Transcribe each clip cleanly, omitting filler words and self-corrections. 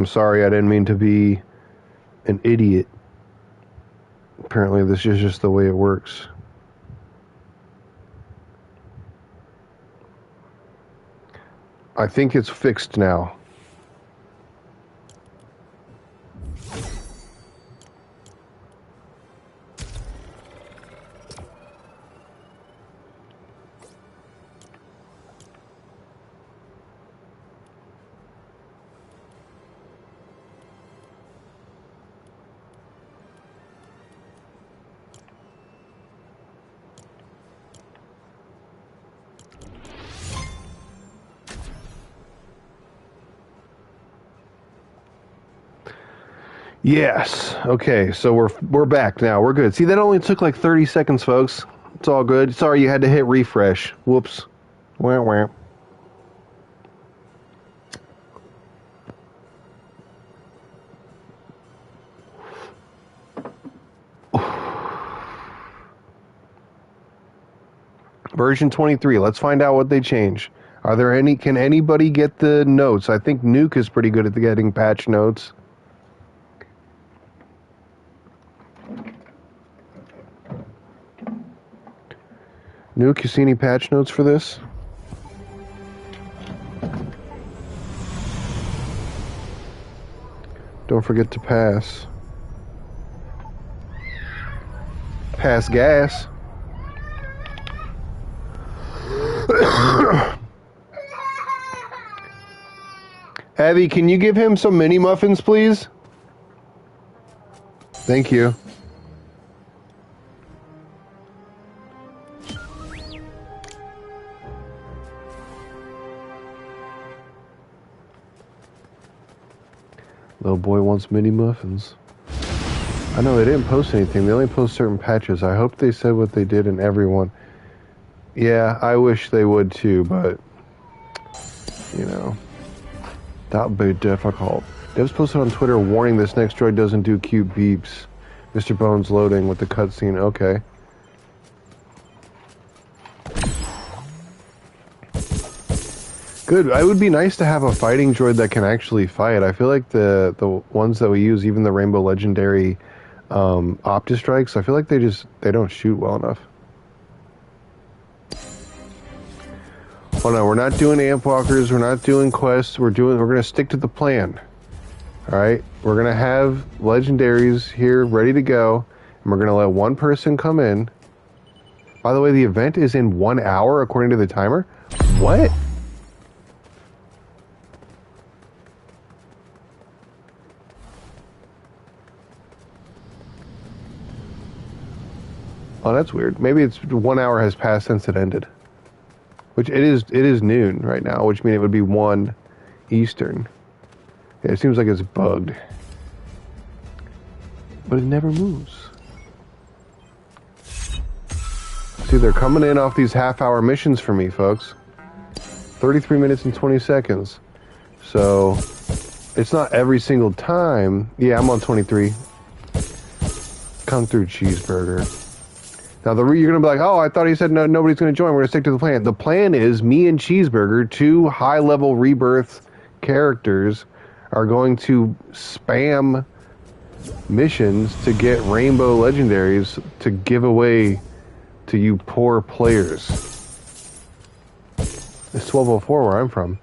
I'm sorry, I didn't mean to be an idiot. Apparently, this is just the way it works. I think it's fixed now. Yes. Okay, so we're back now. We're good. See, that only took like 30 seconds, folks. It's all good. Sorry you had to hit refresh. Whoops. Wah, wah. Version 23. Let's find out what they change. Are there any? Can anybody get the notes? I think Nuke is pretty good at getting patch notes. Nuke, you see any patch notes for this? Don't forget to pass. Pass gas. Abby, can you give him some mini muffins, please? Thank you. Little boy wants mini muffins. I know they didn't post anything. They only post certain patches. I hope they said what they did in everyone. Yeah, I wish they would too, but you know, that would be difficult. Devs posted on Twitter warning this next droid doesn't do cute beeps. Mr. Bones loading with the cutscene. Okay. Good. It would be nice to have a fighting droid that can actually fight. I feel like the ones that we use, even the Rainbow Legendary Optistrikes, I feel like they don't shoot well enough. Oh no, we're not doing amp walkers, we're not doing quests, we're gonna stick to the plan. Alright? We're gonna have legendaries here ready to go, and we're gonna let one person come in. By the way, the event is in 1 hour according to the timer? What? Oh, that's weird. Maybe it's 1 hour has passed since it ended. Which it is noon right now, which means it would be 1 Eastern. Yeah, it seems like it's bugged. But it never moves. See, they're coming in off these half-hour missions for me, folks. 33 minutes and 20 seconds. So, it's not every single time. Yeah, I'm on 23. Come through, cheeseburger. Now, you're going to be like, oh, I thought he said no, nobody's going to join. We're going to stick to the plan. The plan is me and Cheeseburger, 2 high-level Rebirth characters, are going to spam missions to get Rainbow Legendaries to give away to you poor players. It's 12:04 where I'm from.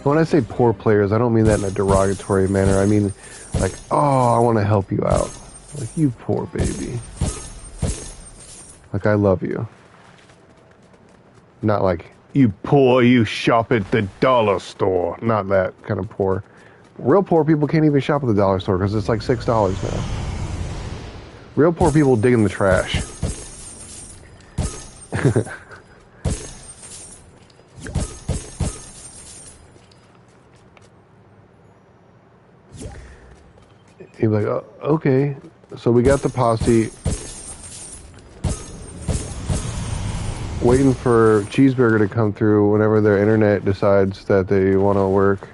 When I say poor players, I don't mean that in a derogatory manner. I mean, like, oh, I want to help you out. Like, you poor baby. Like, I love you. Not like, you poor, you shop at the dollar store. Not that kind of poor. Real poor people can't even shop at the dollar store because it's like $6 now. Real poor people dig in the trash. He'd be like, oh, okay. So we got the posse waiting for Cheeseburger to come through whenever their internet decides that they want to work.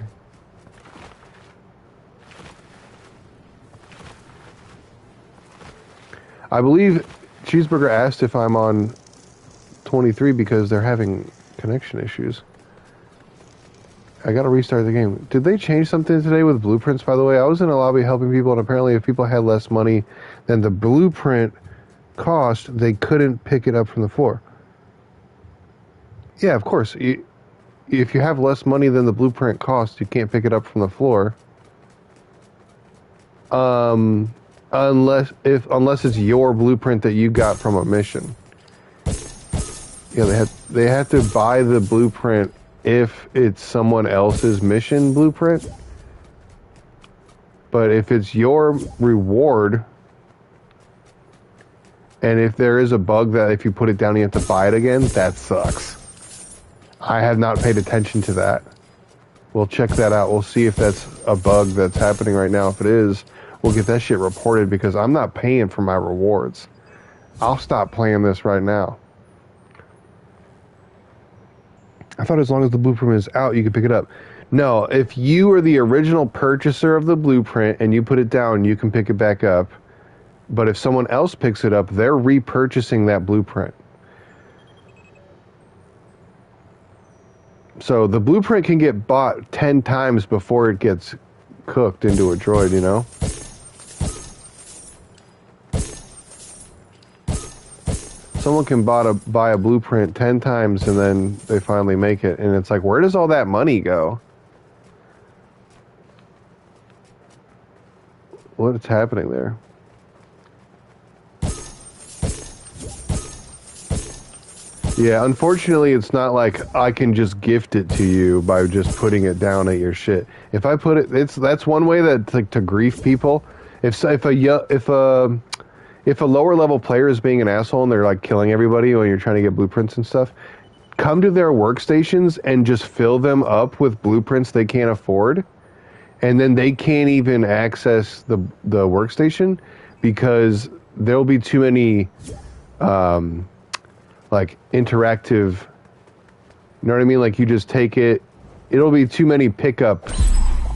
I believe Cheeseburger asked if I'm on 23 because they're having connection issues. I gotta restart the game. Did they change something today with blueprints, by the way? I was in a lobby helping people, and apparently if people had less money than the blueprint cost, they couldn't pick it up from the floor. Yeah, of course. If you have less money than the blueprint cost, you can't pick it up from the floor. Unless it's your blueprint that you got from a mission. Yeah, they had to buy the blueprint if it's someone else's mission blueprint. But if it's your reward, and if there is a bug that if you put it down you have to buy it again, that sucks. I have not paid attention to that. We'll check that out. We'll see if that's a bug that's happening right now. If it is, we'll get that shit reported because I'm not paying for my rewards. I'll stop playing this right now. I thought as long as the blueprint is out, you could pick it up. No, if you are the original purchaser of the blueprint and you put it down, you can pick it back up. But if someone else picks it up, they're repurchasing that blueprint. So the blueprint can get bought 10 times before it gets cooked into a droid, you know? Someone can buy a blueprint 10 times and then they finally make it. And it's like, where does all that money go? What's happening there? Yeah, unfortunately, it's not like I can just gift it to you by just putting it down at your shit. If I put it, that's one way that to grief people. If a lower level player is being an asshole and they're like killing everybody when you're trying to get blueprints and stuff, come to their workstations and just fill them up with blueprints they can't afford, and then they can't even access the workstation because there'll be too many like interactive, you know what I mean? Like you just take it, it'll be too many pickup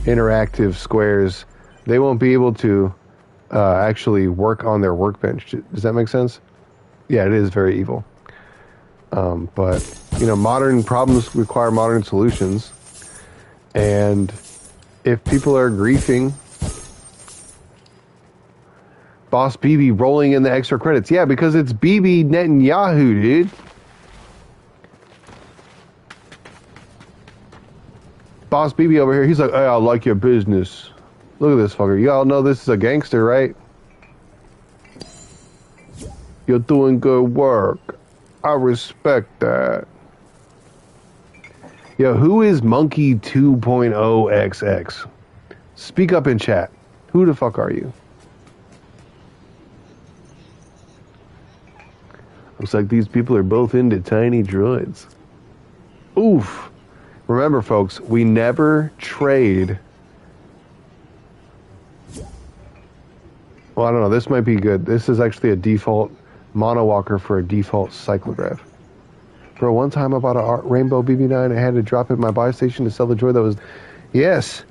interactive squares. They won't be able to actually work on their workbench. Does that make sense? Yeah, it is very evil. But, you know, modern problems require modern solutions. And if people are griefing, Boss BB rolling in the extra credits. Yeah, because it's BB Netanyahu, dude. Boss BB over here, he's like, hey, I like your business. Look at this fucker. You all know this is a gangster, right? You're doing good work. I respect that. Yo, who is Monkey 2.0XX? Speak up in chat. Who the fuck are you? Looks like these people are both into tiny droids. Oof. Remember, folks, we never trade. Well, I don't know. This might be good. This is actually a default monowalker for a default cyclograph. Bro, one time I bought a Rainbow BB9. I had to drop it at my buy station to sell the droid that was... Yes.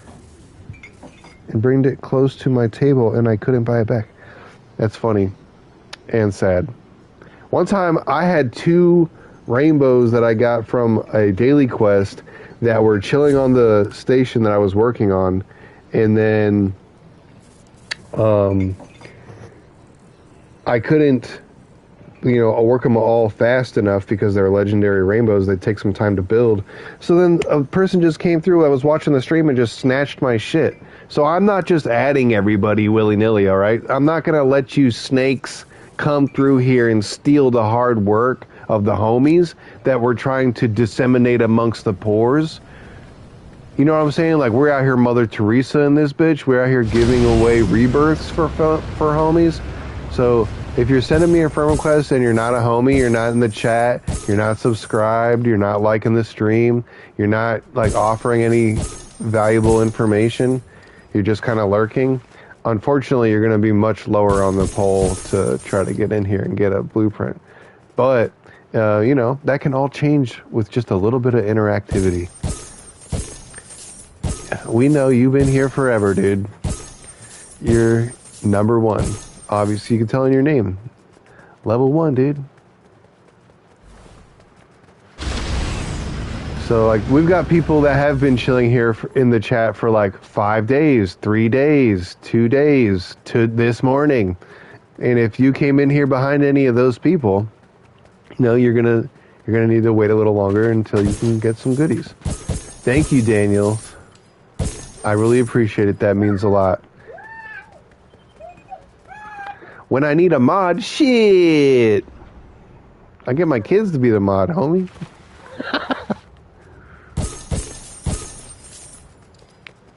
And bring it close to my table, and I couldn't buy it back. That's funny. And sad. One time, I had 2 rainbows that I got from a daily quest that were chilling on the station that I was working on, and then I couldn't, you know, work them all fast enough because they're legendary rainbows. They take some time to build. So then a person just came through. I was watching the stream and just snatched my shit. So I'm not just adding everybody willy-nilly, all right? I'm not going to let you snakes come through here and steal the hard work of the homies that we're trying to disseminate amongst the pores. You know what I'm saying? Like, we're out here Mother Teresa in this bitch. We're out here giving away rebirths for homies. So if you're sending me a friend request and you're not a homie, you're not in the chat, you're not subscribed, you're not liking the stream, you're not like offering any valuable information, you're just kind of lurking, unfortunately, you're going to be much lower on the poll to try to get in here and get a blueprint. But, you know, that can all change with just a little bit of interactivity. We know you've been here forever, dude. You're number one. Obviously, you can tell in your name. Level 1, dude. So, like, we've got people that have been chilling here in the chat for, like, 5 days, 3 days, 2 days, to this morning. And if you came in here behind any of those people, you know, you're gonna need to wait a little longer until you can get some goodies. Thank you, Daniel. I really appreciate it. That means a lot. When I need a mod, shit! I get my kids to be the mod, homie.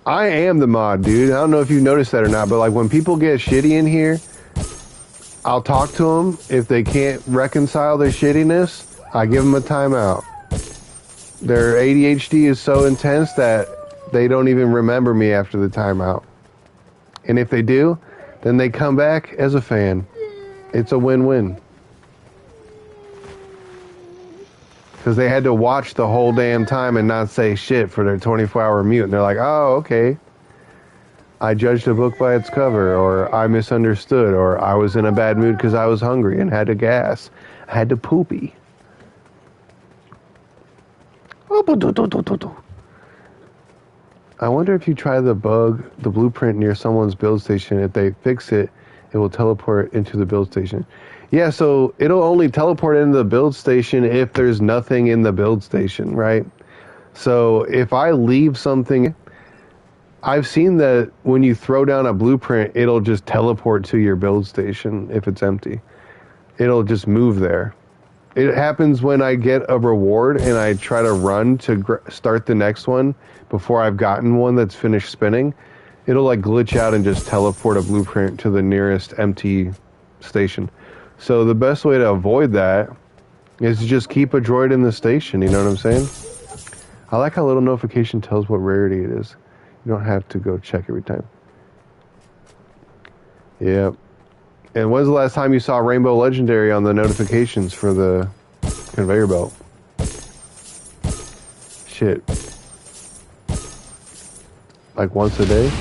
I am the mod, dude. I don't know if you noticed that or not, but like when people get shitty in here, I'll talk to them. If they can't reconcile their shittiness, I give them a timeout. Their ADHD is so intense that they don't even remember me after the timeout. And if they do, then they come back as a fan. It's a win-win. Because they had to watch the whole damn time and not say shit for their 24-hour mute. And they're like, oh, okay. I judged a book by its cover, or I misunderstood, or I was in a bad mood because I was hungry and had to gas. I had to poopy. I wonder if you try the blueprint near someone's build station. If they fix it, it will teleport into the build station. Yeah, so it'll only teleport into the build station if there's nothing in the build station, right? So if I leave something, I've seen that when you throw down a blueprint, it'll just teleport to your build station if it's empty. It'll just move there. It happens when I get a reward and I try to run to start the next one before I've gotten one that's finished spinning. It'll like glitch out and just teleport a blueprint to the nearest empty station. So the best way to avoid that is to just keep a droid in the station, you know what I'm saying? I like how little notification tells what rarity it is. You don't have to go check every time. Yeah. And when's the last time you saw Rainbow Legendary on the notifications for the conveyor belt? Shit. Like once a day?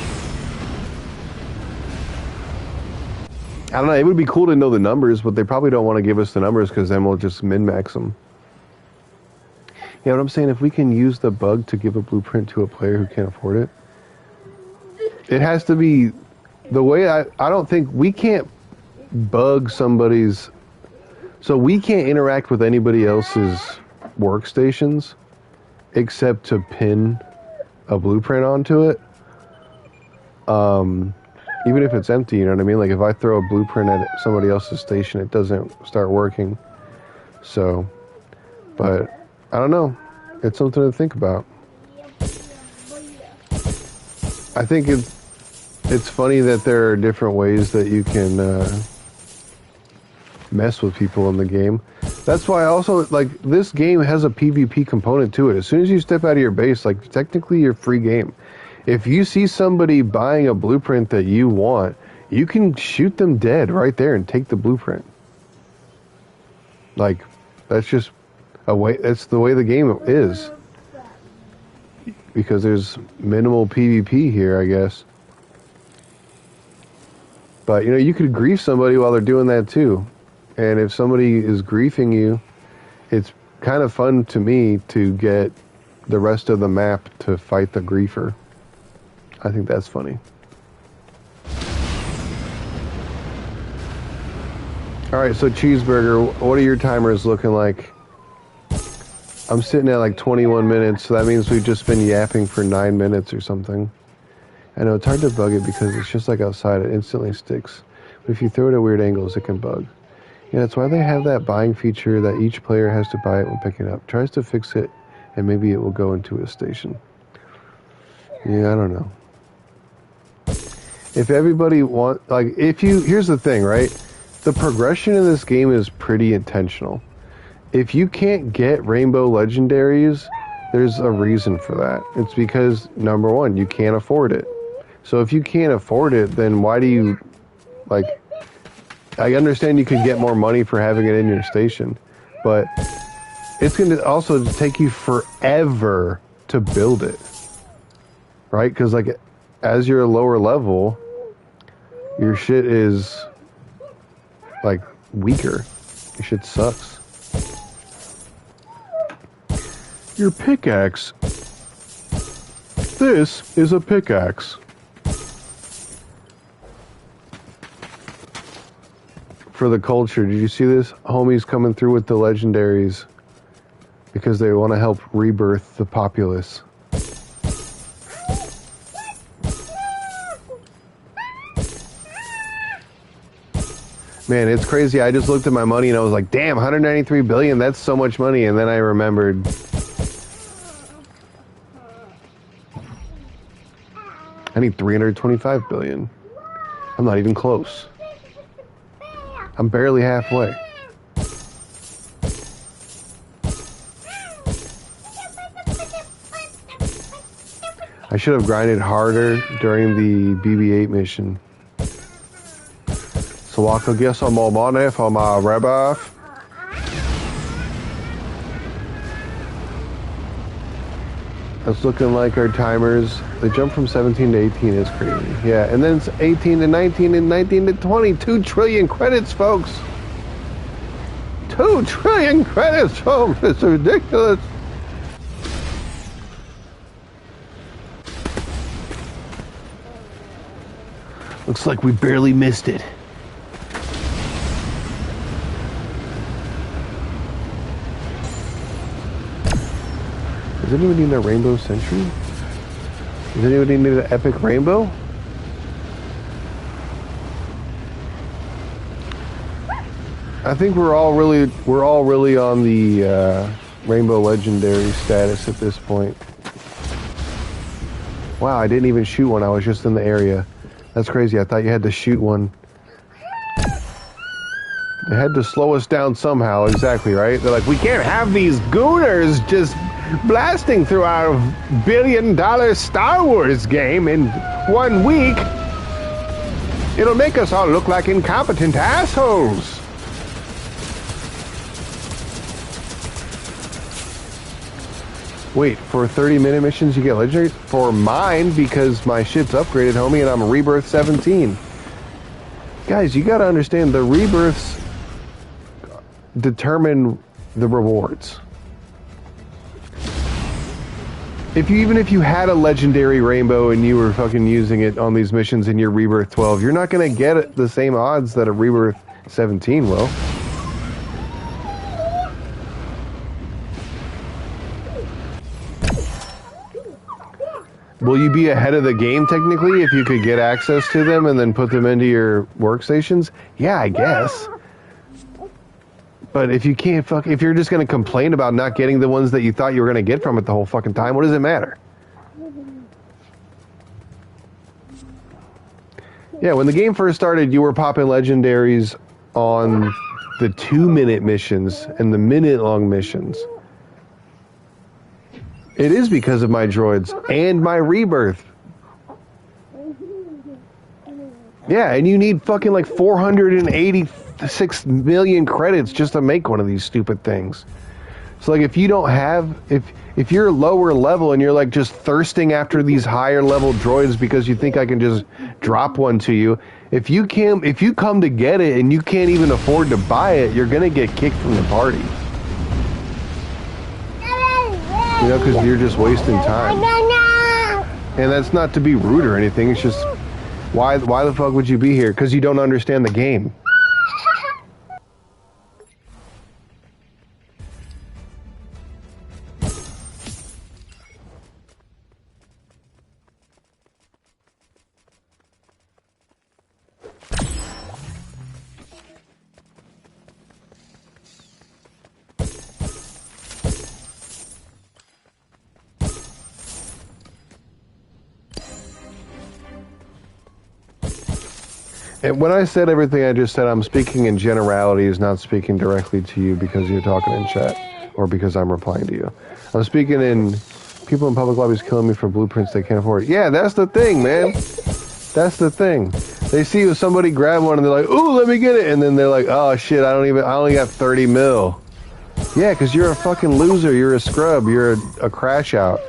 I don't know, it would be cool to know the numbers, but they probably don't want to give us the numbers because then we'll just min-max them. You know what I'm saying? If we can use the bug to give a blueprint to a player who can't afford it, it has to be the way I don't think we can't bug somebody's, so we can't interact with anybody else's workstations except to pin a blueprint onto it. Even if it's empty, you know what I mean? Like if I throw a blueprint at somebody else's station, it doesn't start working. So, but I don't know. It's something to think about. I think it's funny that there are different ways that you can mess with people in the game. That's why also, like, this game has a PvP component to it. As soon as you step out of your base, like, technically you're free game. If you see somebody buying a blueprint that you want, you can shoot them dead right there and take the blueprint. Like, that's just a way, that's the way the game is. Because there's minimal PvP here, I guess. But, you know, you could grief somebody while they're doing that too. And if somebody is griefing you, it's kind of fun to me to get the rest of the map to fight the griefer. I think that's funny. Alright, so Cheeseburger, what are your timers looking like? I'm sitting at like 21 minutes, so that means we've just been yapping for 9 minutes or something. I know, it's hard to bug it because it's just like outside, it instantly sticks. But if you throw it at weird angles, it can bug. Yeah, that's why they have that buying feature that each player has to buy it when picking it up. Tries to fix it, and maybe it will go into a station. Yeah, I don't know. If everybody here's the thing, right? The progression in this game is pretty intentional. If you can't get Rainbow Legendaries, there's a reason for that. It's because, number one, you can't afford it. So if you can't afford it, then why do you, like, I understand you could get more money for having it in your station, but it's going to also take you forever to build it, right? Because, like, as you're a lower level, your shit is, like, weaker. This shit sucks. Your pickaxe. This is a pickaxe. For the culture, did you see this? Homies coming through with the legendaries because they want to help rebirth the populace. Man, it's crazy. I just looked at my money and I was like, damn, 193 billion, that's so much money. And then I remembered I need 325 billion. I'm not even close. I'm barely halfway. I should have grinded harder during the BB-8 mission. So I could get some more money for my Rebirth. It's looking like our timers, they jump from 17 to 18 is crazy. Yeah, and then it's 18 to 19 and 19 to 20. 2 trillion credits, folks. 2 trillion credits, folks. It's ridiculous. Looks like we barely missed it. Does anybody need a rainbow century? Does anybody need an epic rainbow? I think we're all really on the rainbow legendary status at this point. Wow, I didn't even shoot one. I was just in the area. That's crazy. I thought you had to shoot one. They had to slow us down somehow. Exactly, right? They're like, we can't have these gooners just blasting through our billion-dollar Star Wars game in 1 week. It'll make us all look like incompetent assholes. Wait, for 30-minute missions you get legendaries? For mine, because my shit's upgraded, homie, and I'm a Rebirth 17. Guys, you gotta understand, the Rebirths determine the rewards. Even if you had a legendary rainbow and you were fucking using it on these missions in your Rebirth 12, you're not gonna get the same odds that a Rebirth 17 will. Will you be ahead of the game technically if you could get access to them and then put them into your workstations? Yeah, I guess. But if you can't if you're just going to complain about not getting the ones that you thought you were going to get from it the whole fucking time, what does it matter? Yeah, when the game first started, you were popping legendaries on the 2-minute missions and the minute-long missions. It is because of my droids and my Rebirth. Yeah, and you need fucking like 486 million credits just to make one of these stupid things. So like if you don't have, if you're lower level and you're like just thirsting after these higher level droids because you think I can just drop one to you, if you come to get it and you can't even afford to buy it, you're gonna get kicked from the party. You know, because you're just wasting time. And that's not to be rude or anything. It's just, why the fuck would you be here? Because you don't understand the game. And when I said everything I just said, I'm speaking in generalities, not speaking directly to you because you're talking in chat or because I'm replying to you. I'm speaking in people in public lobbies killing me for blueprints they can't afford. Yeah, that's the thing, man. That's the thing. They see somebody grab one and they're like, ooh, let me get it. And then they're like, oh shit, I only got 30 mil. Yeah, because you're a fucking loser. You're a scrub. You're a crash out.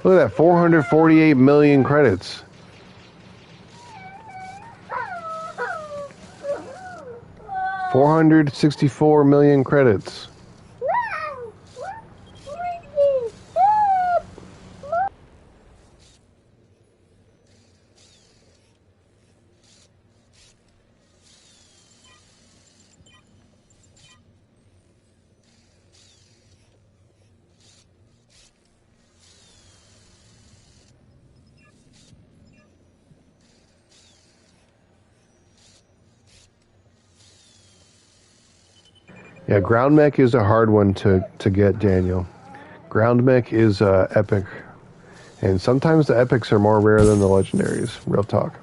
Look at that, 448 million credits. 464 million credits. Yeah, ground mech is a hard one to get, Daniel. Ground mech is epic. And sometimes the epics are more rare than the legendaries. Real talk.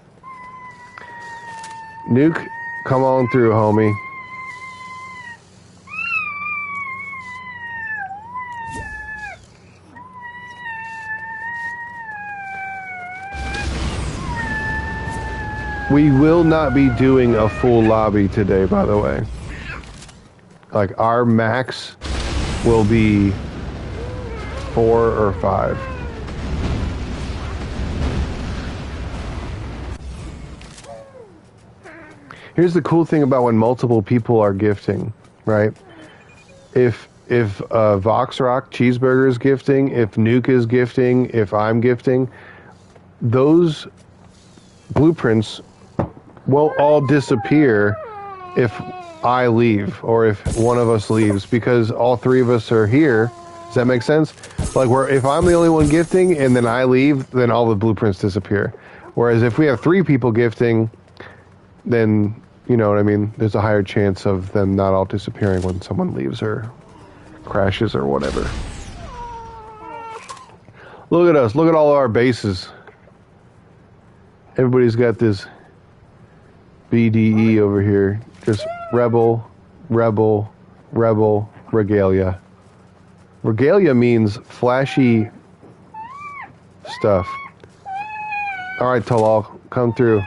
Nuke, come on through, homie. We will not be doing a full lobby today, by the way. Like, our max will be 4 or 5. Here's the cool thing about when multiple people are gifting, right? If Voxrock Cheeseburger is gifting, if Nuke is gifting, if I'm gifting, those blueprints will all disappear if I leave or if one of us leaves, because all three of us are here. Does that make sense? Like, if I'm the only one gifting and then I leave, then all the blueprints disappear. Whereas if we have 3 people gifting, then, you know what I mean, there's a higher chance of them not all disappearing when someone leaves or crashes or whatever. Look at us. Look at all our bases. Everybody's got this BDE over here. Just rebel, rebel, rebel, regalia. Regalia means flashy stuff. Alright, Talal, come through.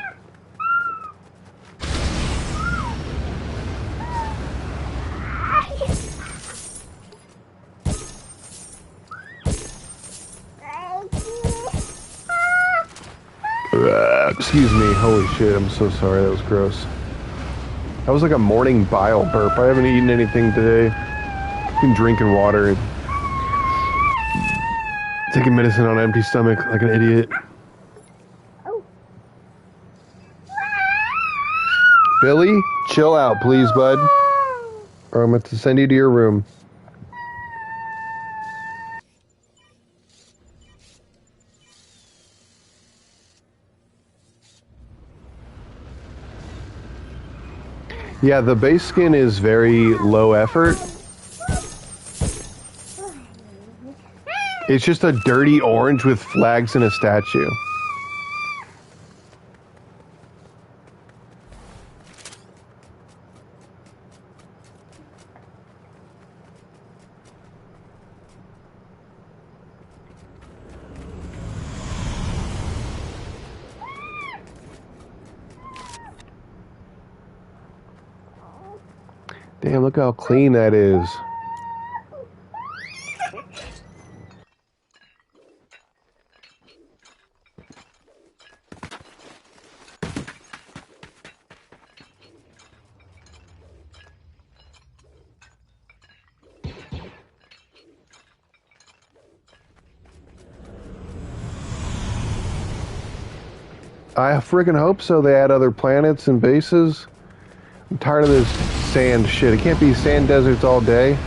Excuse me. Holy shit, I'm so sorry. That was gross. That was like a morning bile burp. I haven't eaten anything today. I've been drinking water and taking medicine on an empty stomach like an idiot. Billy, chill out, please, bud. Or I'm going to send you to your room. Yeah, the base skin is very low effort. It's just a dirty orange with flags and a statue. Damn, look how clean that is. I freaking hope so. They add other planets and bases. I'm tired of this sand shit. It can't be sand deserts all day.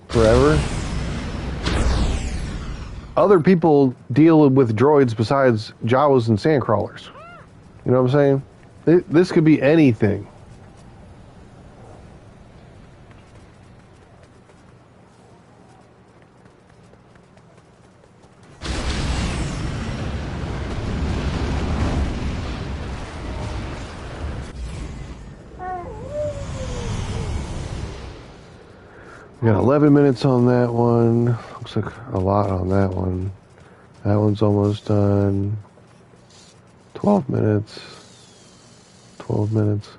Forever. Other people deal with droids besides Jawas and sand crawlers. You know what I'm saying? This could be anything. We got 11 minutes on that one. Looks like a lot on that one. That one's almost done. 12 minutes. 12 minutes.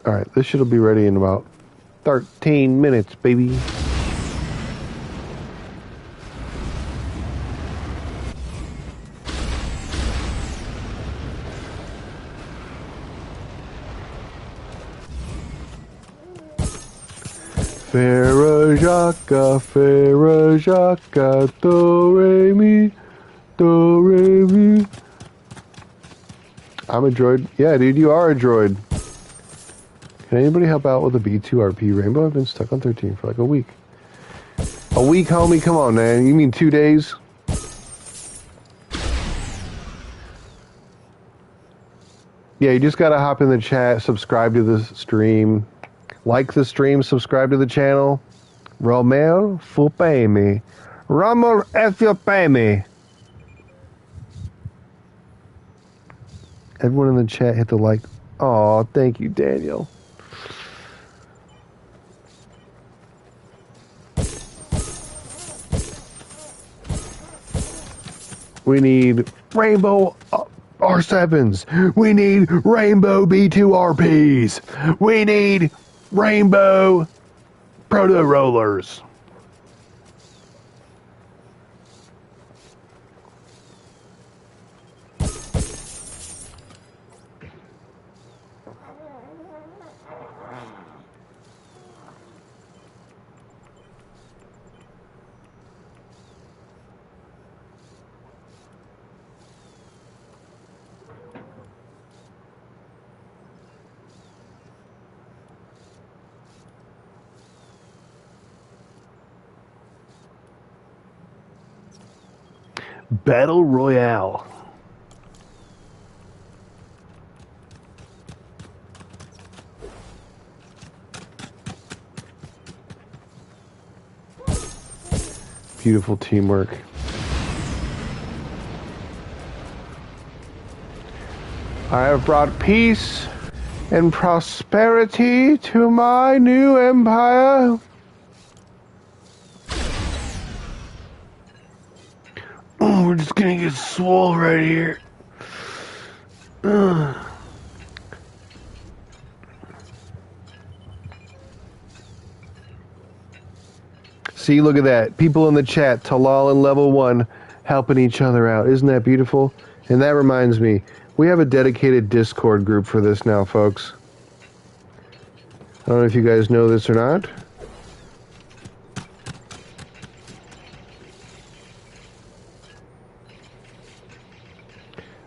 Alright, this should be ready in about 13 minutes, baby. Farajaka, do re mi, do re mi. I'm a droid. Yeah, dude, you are a droid. Can anybody help out with a B2RP Rainbow? I've been stuck on 13 for like a week. A week, homie? Come on, man. You mean 2 days? Yeah, you just gotta hop in the chat, subscribe to the stream, like the stream, subscribe to the channel. Romeo, fu pay me. Romo, if you pay me. Everyone in the chat hit the like. Aw, thank you, Daniel. We need rainbow R7s. We need rainbow B2RPs. We need rainbow proto rollers. Battle Royale. Beautiful teamwork. I have brought peace and prosperity to my new empire. Oh, we're just gonna get swole right here. See, look at that. People in the chat, Talal and Level 1, helping each other out. Isn't that beautiful? And that reminds me, we have a dedicated Discord group for this now, folks. I don't know if you guys know this or not.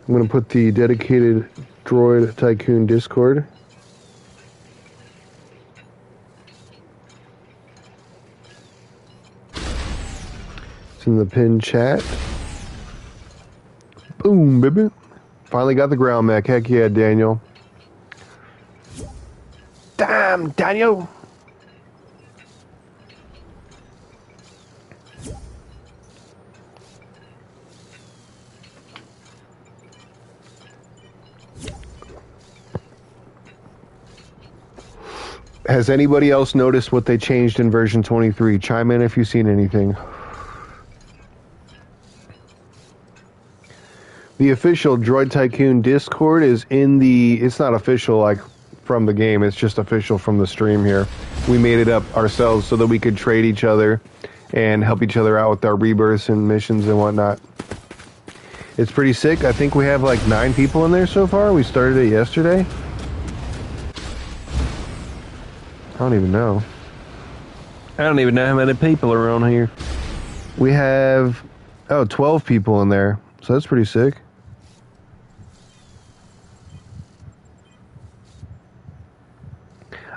I'm going to put the dedicated Droid Tycoon Discord. It's in the pinned chat. Boom, baby. Finally got the ground mech. Heck yeah, Daniel. Damn, Daniel. Has anybody else noticed what they changed in version 23? Chime in if you've seen anything. The official Droid Tycoon Discord is in the... It's not official, like, from the game. It's just official from the stream here. We made it up ourselves so that we could trade each other and help each other out with our rebirths and missions and whatnot. It's pretty sick. I think we have, like, 9 people in there so far. We started it yesterday. I don't even know. I don't even know how many people are around here. We have, 12 people in there. So that's pretty sick.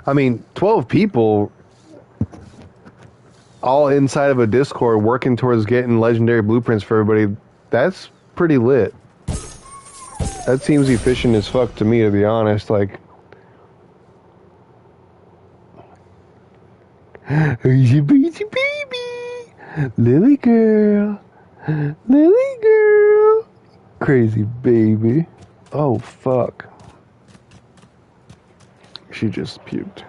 I mean, 12 people all inside of a Discord working towards getting legendary blueprints for everybody. That's pretty lit. That seems efficient as fuck to me, to be honest. Like, baby, Lily girl, Lily girl, crazy baby. Oh fuck, she just puked.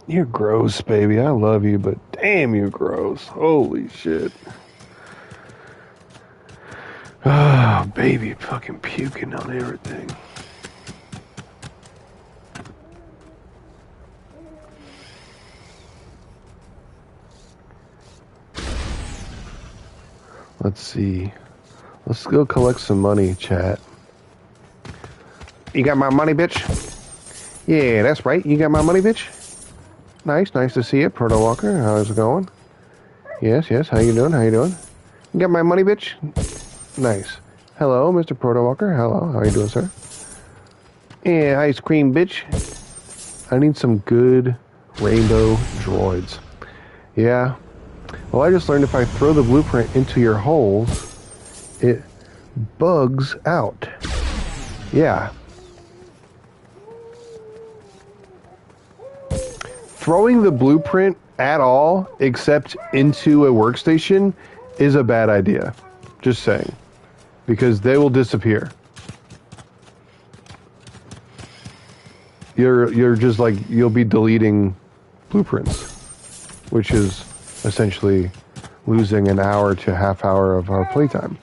You're gross, baby. I love you, but damn, you're gross. Holy shit. Oh, baby, fucking puking on everything. Let's see. Let's go collect some money, chat. You got my money, bitch? Yeah, that's right. You got my money, bitch? Nice to see you, Proto Walker. How's it going? Yes. How you doing? You got my money, bitch? Nice. Hello, Mr. Proto Walker. Hello. How you doing, sir? Yeah, ice cream, bitch. I need some good rainbow droids. Yeah. Well, I just learned if I throw the blueprint into your holes, it bugs out. Yeah. Throwing the blueprint at all, except into a workstation, is a bad idea. Just saying. Because they will disappear. You're just like, you'll be deleting blueprints, which is essentially losing an hour to half hour of our playtime.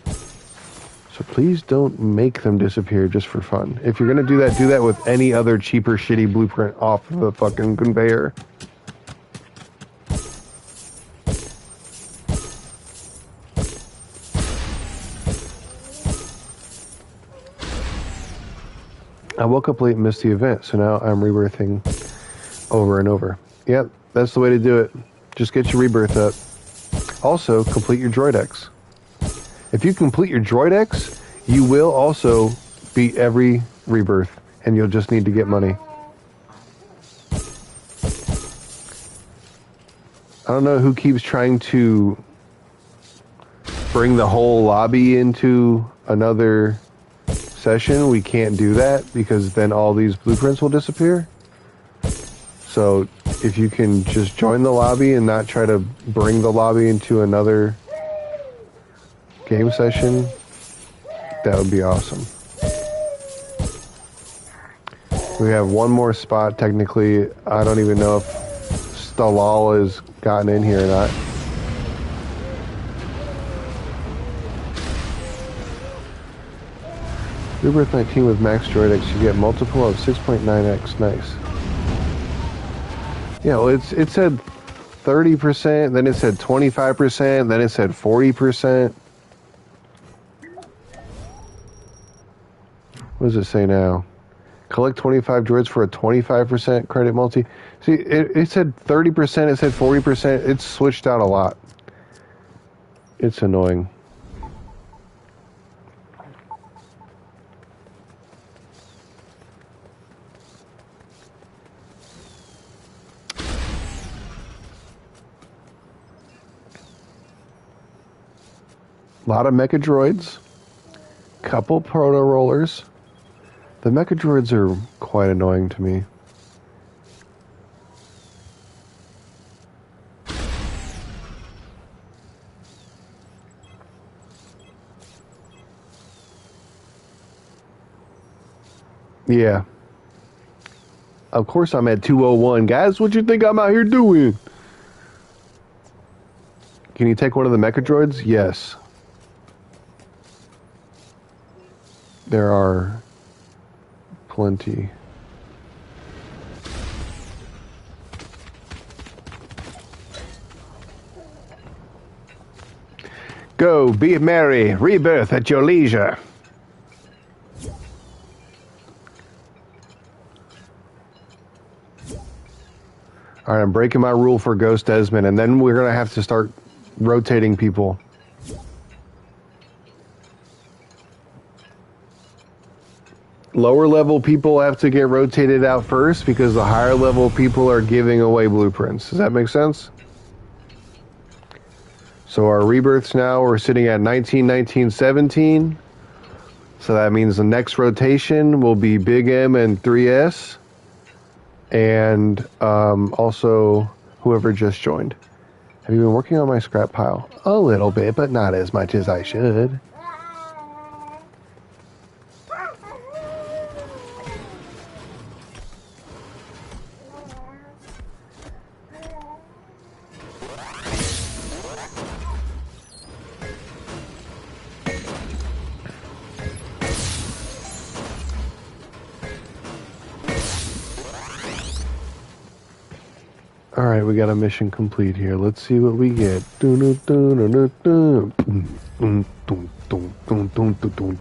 So please don't make them disappear just for fun. If you're gonna do that with any other cheaper, shitty blueprint off the fucking conveyor. I woke up late and missed the event, so now I'm rebirthing over and over. Yep, that's the way to do it. Just get your rebirth up. Also, complete your Droid X. If you complete your Droid X, you will also beat every rebirth, and you'll just need to get money. I don't know who keeps trying to bring the whole lobby into another session. We can't do that because then all these blueprints will disappear. So if you can just join the lobby and not try to bring the lobby into another game session, that would be awesome. We have one more spot technically. I don't even know if Stalal has gotten in here or not. Rebirth 19 with Max Droid X, you get multiple of 6.9x. Nice. Yeah, well, it said 30%, then it said 25%, then it said 40%. What does it say now? Collect 25 droids for a 25% credit multi. See, it said 30%, it said 40%. It's switched out a lot. It's annoying. A lot of mecha droids, couple proto rollers. The mecha droids are quite annoying to me. Yeah. Of course I'm at 201. Guys, what you think I'm out here doing? Can you take one of the mecha droids? Yes. There are plenty. Go, be merry, rebirth at your leisure. Alright, I'm breaking my rule for Ghost Desmond, and then we're going to have to start rotating people. Lower level people have to get rotated out first because the higher level people are giving away blueprints. Does that make sense? So our rebirths now, we're sitting at 19, 19, 17. So that means the next rotation will be Big M and 3S. And also whoever just joined. Have you been working on my scrap pile? A little bit, but not as much as I should. Alright, we got a mission complete here. Let's see what we get.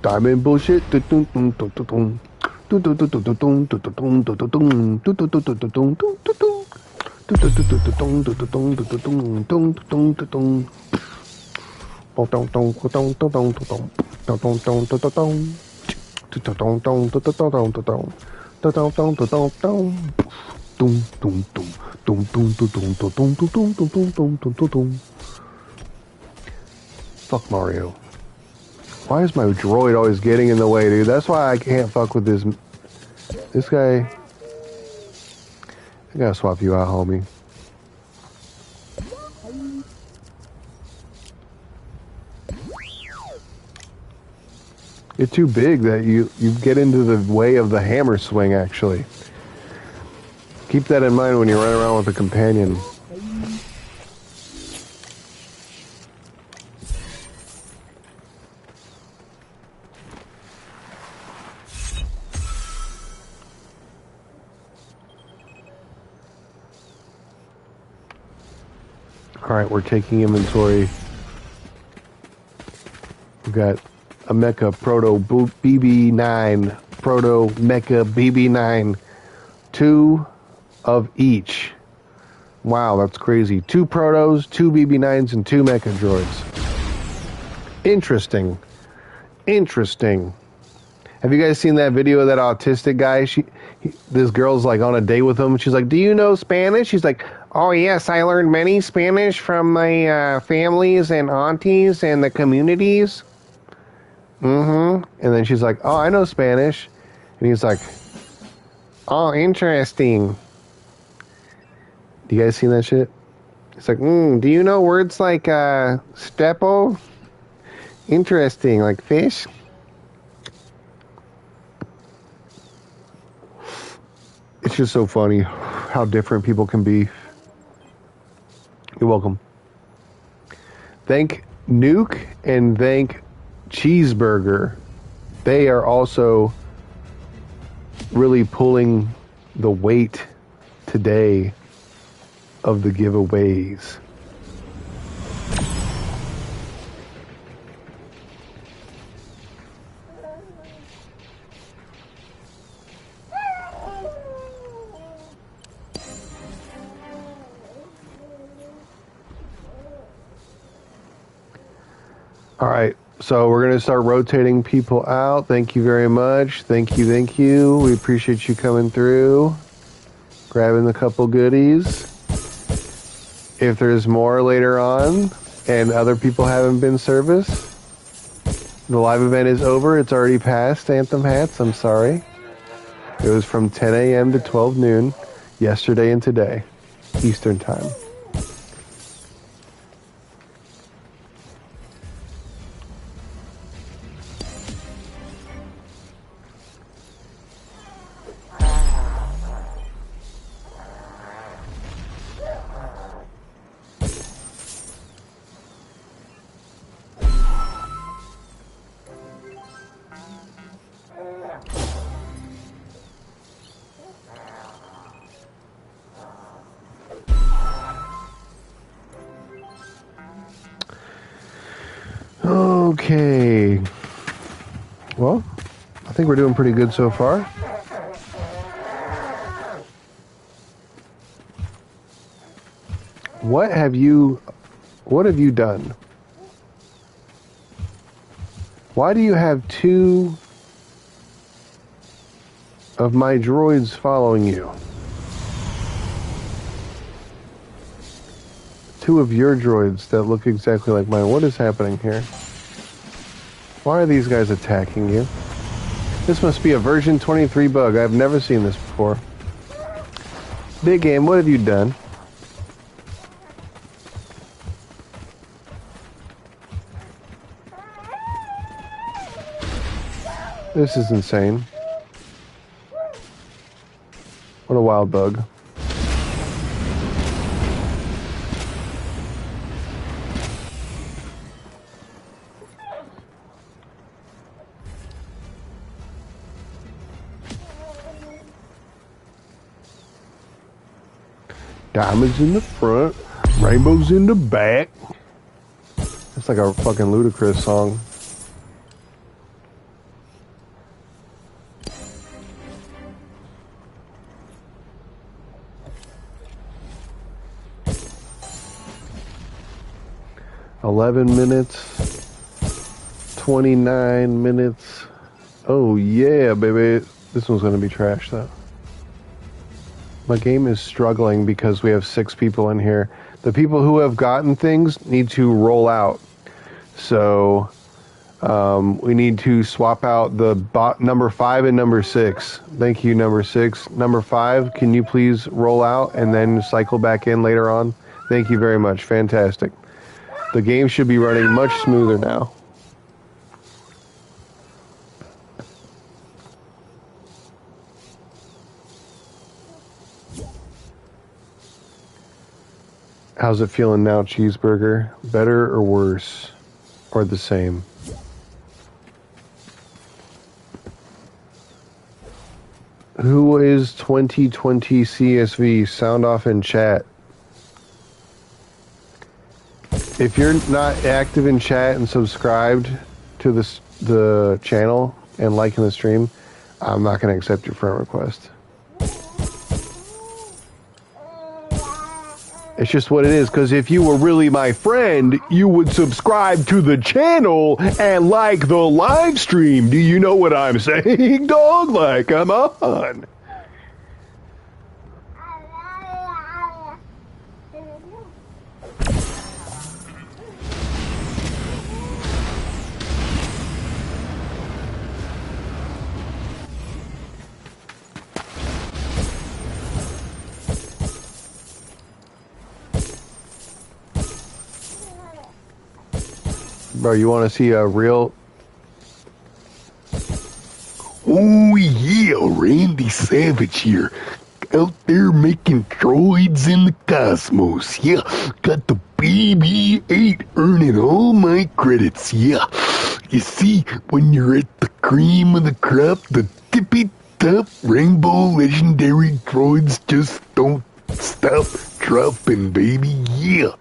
Diamond bullshit. Fuck Mario. Why is my droid always getting in the way, dude? That's why I can't fuck with this guy. I gotta swap you out, homie. You're too big that you get into the way of the hammer swing, actually. Keep that in mind when you run around with a companion. Alright, we're taking inventory. We've got a Mecha Proto BB9. Proto Mecha BB9. 2 of each. Wow, that's crazy. 2 Protos, 2 BB9s, and 2 Mecha Droids. Interesting. Interesting. Have you guys seen that video of that autistic guy? This girl's like on a date with him. She's like, "Do you know Spanish?" He's like, "Oh yes, I learned many Spanish from my families and aunties and the communities." And then she's like, "Oh, I know Spanish." And he's like, "Oh, interesting." Do you guys seen that shit? It's like, "Do you know words like stepo?" Interesting, like fish. It's just so funny how different people can be. You're welcome. Thank Nuke and thank Cheeseburger. They are also really pulling the weight today of the giveaways. All right, so we're going to start rotating people out. Thank you very much. Thank you, thank you. We appreciate you coming through, grabbing a couple goodies. If there's more later on and other people haven't been serviced, the live event is over. It's already past Anthem Hats. I'm sorry. It was from 10 a.m. to 12 noon yesterday and today, Eastern Time. Okay. Well, I think we're doing pretty good so far. What have you done? Why do you have 2 of my droids following you? 2 of your droids that look exactly like mine. What is happening here? Why are these guys attacking you? This must be a version 23 bug. I've never seen this before. Big Game, what have you done? This is insane. What a wild bug. Diamonds in the front, rainbows in the back. It's like a fucking ludicrous song. $11 minutes, 29 minutes. Oh yeah, baby. This one's gonna be trash though. My game is struggling because we have 6 people in here. The people who have gotten things need to roll out. So we need to swap out the number 5 and number 6. Thank you, number 6. Number 5, can you please roll out and then cycle back in later on? Thank you very much. Fantastic. The game should be running much smoother now. How's it feeling now, Cheeseburger? Better or worse? Or the same? Who is 2020 CSV? Sound off in chat. If you're not active in chat and subscribed to the channel and liking the stream, I'm not going to accept your friend request. It's just what it is, because if you were really my friend, you would subscribe to the channel and like the live stream. Do you know what I'm saying, dog? Like, come on. Bro, you want to see a real... Oh yeah, Randy Savage here. Out there making droids in the cosmos, yeah. Got the BB-8 earning all my credits, yeah. You see, when you're at the cream of the crop, the tippy-top rainbow legendary droids just don't stop dropping, baby, yeah.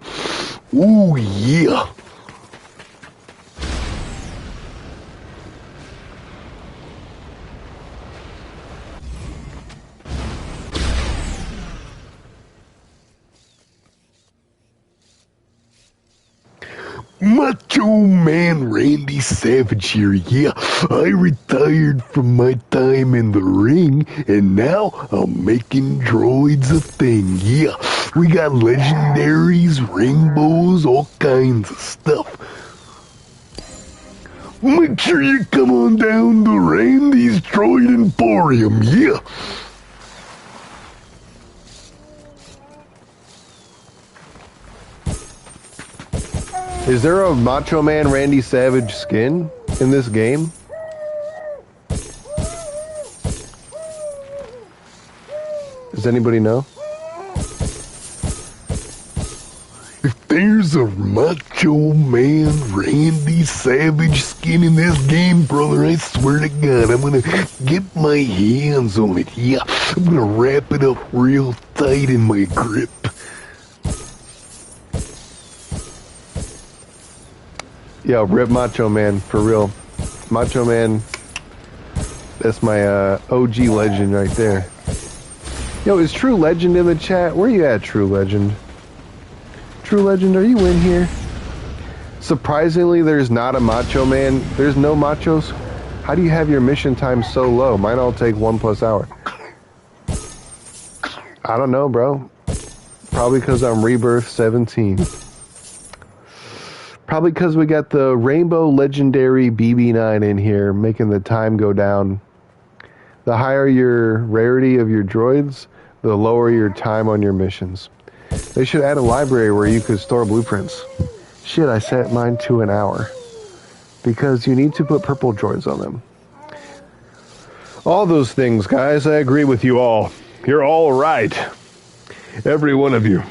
Oh yeah. Macho Man Randy Savage here, yeah. I retired from my time in the ring, and now I'm making droids a thing, yeah. We got legendaries, rainbows, all kinds of stuff. Make sure you come on down to Randy's Droid Emporium, yeah. Is there a Macho Man Randy Savage skin in this game? Does anybody know? If there's a Macho Man Randy Savage skin in this game, brother, I swear to God, I'm gonna get my hands on it. Yeah, I'm gonna wrap it up real tight in my grip. Yo, rip Macho Man, for real. Macho Man, that's my OG legend right there. Yo, is True Legend in the chat? Where you at, True Legend? True Legend, are you in here? Surprisingly, there's not a Macho Man. There's no Machos. How do you have your mission time so low? Mine all take 1+ hour. I don't know, bro. Probably because I'm Rebirth 17. Probably because we got the Rainbow Legendary BB9 in here, making the time go down. The higher your rarity of your droids, the lower your time on your missions. They should add a library where you could store blueprints. Shit, I set mine to an hour. Because you need to put purple droids on them. All those things, guys, I agree with you all. You're all right. Every one of you.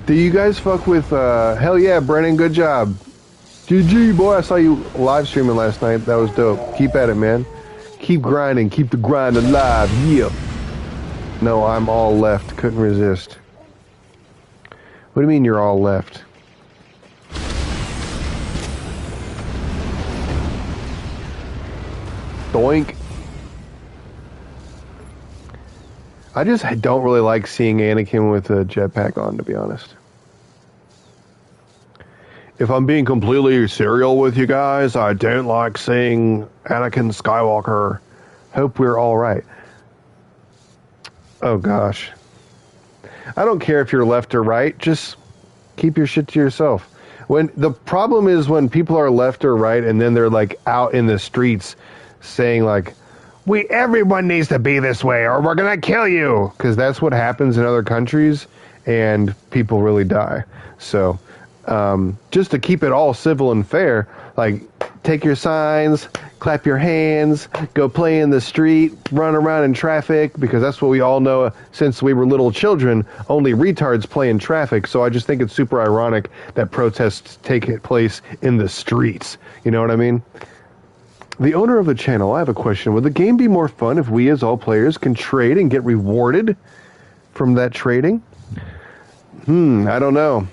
Do you guys fuck with, hell yeah, Brennan, good job. GG, boy, I saw you live streaming last night. That was dope. Keep at it, man. Keep grinding. Keep the grind alive. Yeah. No, I'm all left. Couldn't resist. What do you mean you're all left? Doink. I just don't really like seeing Anakin with a jetpack on, to be honest. If I'm being completely serial with you guys, I don't like seeing Anakin Skywalker. Hope we're all right. Oh, gosh. I don't care if you're left or right. Just keep your shit to yourself. When the problem is when people are left or right and then they're like out in the streets saying like, everyone needs to be this way or we're going to kill you. Because that's what happens in other countries and people really die. So just to keep it all civil and fair, like take your signs, clap your hands, go play in the street, run around in traffic, because that's what we all know since we were little children, only retards play in traffic. So I just think it's super ironic that protests take place in the streets. You know what I mean? The owner of the channel, I have a question. Would the game be more fun if we as all players can trade and get rewarded from that trading? I don't know.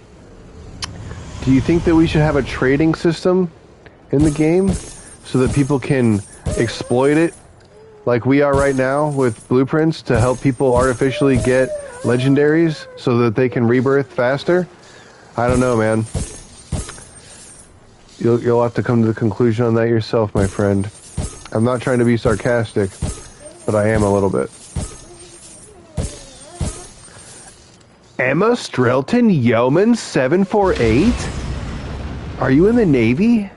Do you think that we should have a trading system in the game so that people can exploit it like we are right now with blueprints to help people artificially get legendaries so that they can rebirth faster? I don't know, man. You'll have to come to the conclusion on that yourself, my friend. I'm not trying to be sarcastic, but I am a little bit. Emma Strelton Yeoman 748? Are you in the Navy?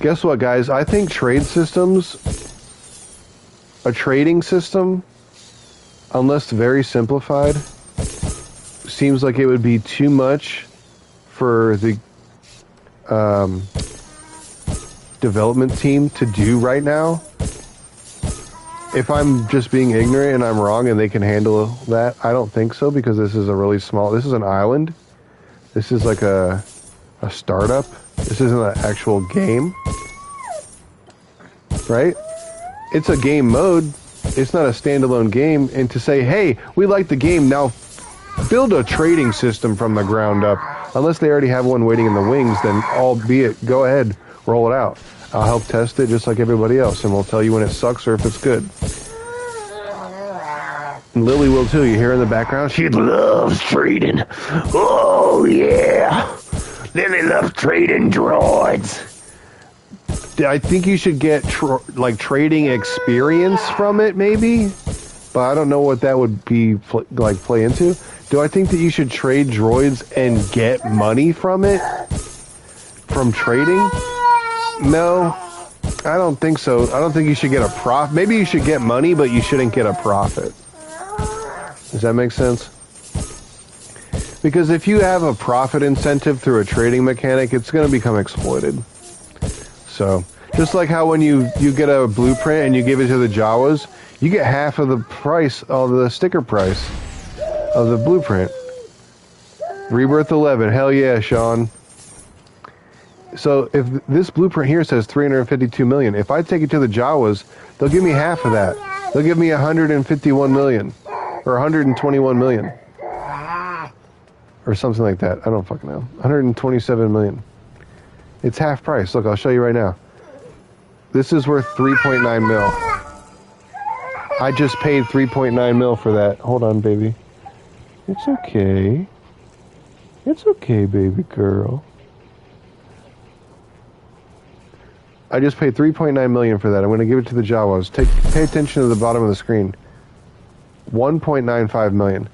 Guess what, guys? I think trade systems, a trading system, unless very simplified, seems like it would be too much for the development team to do right now. If I'm just being ignorant and I'm wrong and they can handle that, I don't think so, because this is a really small, this is an island. This is like a startup. This isn't an actual game. Right? It's a game mode. It's not a standalone game. And to say, hey, we like the game, now build a trading system from the ground up. Unless they already have one waiting in the wings, then albeit, go ahead, roll it out. I'll help test it just like everybody else, and we'll tell you when it sucks or if it's good. And Lily will too. You hear in the background? She loves trading. Oh, yeah. Lily loves trading droids. I think you should get trading experience from it, maybe, but I don't know what that would be play into. Do I think that you should trade droids and get money from it? From trading? No, I don't think so. I don't think you should get a profit. Maybe you should get money, but you shouldn't get a profit. Does that make sense? Because if you have a profit incentive through a trading mechanic, it's going to become exploited. So, just like how when you get a blueprint and you give it to the Jawas, you get half of the price of the sticker price of the blueprint. Rebirth 11, hell yeah, Sean. So if this blueprint here says 352 million, if I take it to the Jawas, they'll give me half of that. They'll give me 151 million or 121 million or something like that. I don't fucking know. 127 million. It's half price. Look, I'll show you right now. This is worth 3.9 mil. I just paid 3.9 mil for that. Hold on, baby. It's okay. It's okay, baby girl. I just paid 3.9 million for that. I'm going to give it to the Jawas. Pay attention to the bottom of the screen. 1.95 million.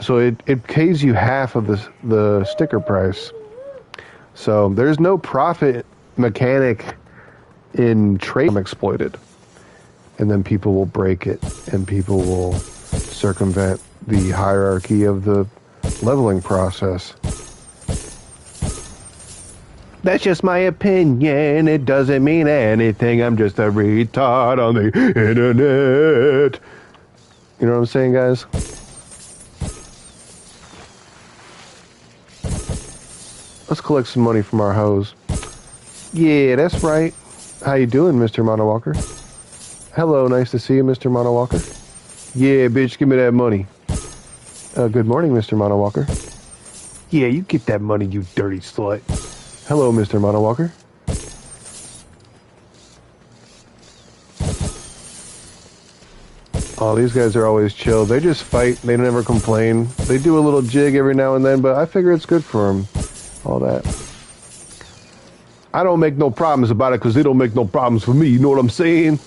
So it pays you half of the sticker price. So there's no profit mechanic in trade exploited. And then people will break it and people will circumvent the hierarchy of the leveling process. That's just my opinion. It doesn't mean anything. I'm just a retard on the internet. You know what I'm saying, guys? Let's collect some money from our hoes. Yeah, that's right. How you doing, Mr. Monowalker? Hello, nice to see you, Mr. Monowalker. Yeah, bitch, give me that money. Good morning, Mr. Monowalker. Yeah, you get that money, you dirty slut. Hello, Mr. Monowalker. Oh, these guys are always chill. They just fight. They never complain. They do a little jig every now and then, but I figure it's good for them. All that. I don't make no problems about it because they don't make no problems for me. You know what I'm saying?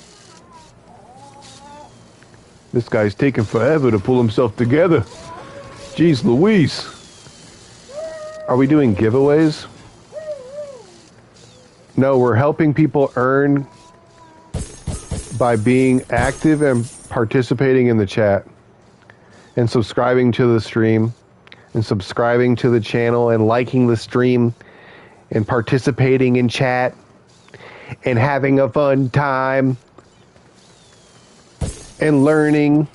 This guy's taking forever to pull himself together. Jeez Louise. Are we doing giveaways? No, we're helping people earn by being active and participating in the chat and subscribing to the stream and subscribing to the channel and liking the stream and participating in chat and having a fun time and learning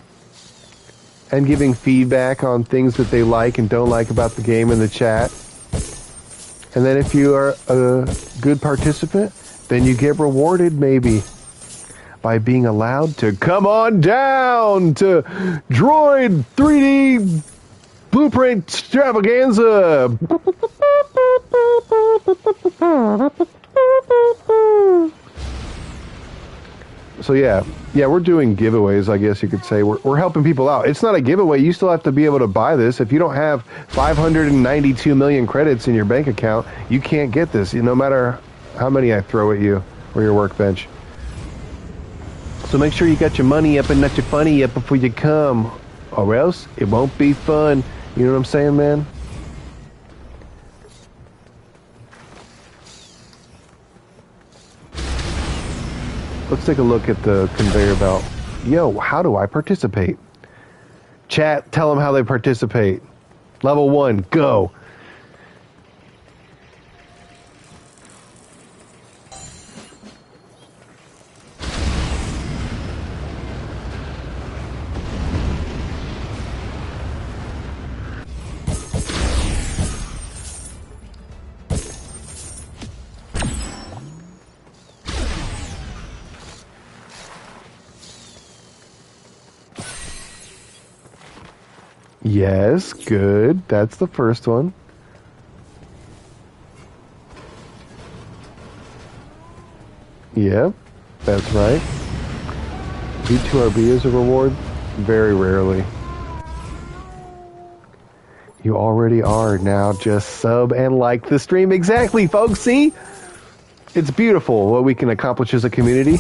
and giving feedback on things that they like and don't like about the game in the chat. And then if you are a good participant, then you get rewarded maybe by being allowed to come on down to Droid 3D Blueprint Extravaganza. So yeah, we're doing giveaways, I guess you could say. We're helping people out. It's not a giveaway. You still have to be able to buy this. If you don't have 592 million credits in your bank account, you can't get this, no matter how many I throw at you or your workbench. So make sure you got your money up and not your funny up before you come, or else it won't be fun. You know what I'm saying, man? Let's take a look at the conveyor belt. Yo, how do I participate? Chat, tell them how they participate. Level 1, go. Yes, good. That's the first one. Yep, that's right. V2RB as a reward? Very rarely. You already are. Now just sub and like the stream. Exactly, folks. See? It's beautiful what we can accomplish as a community.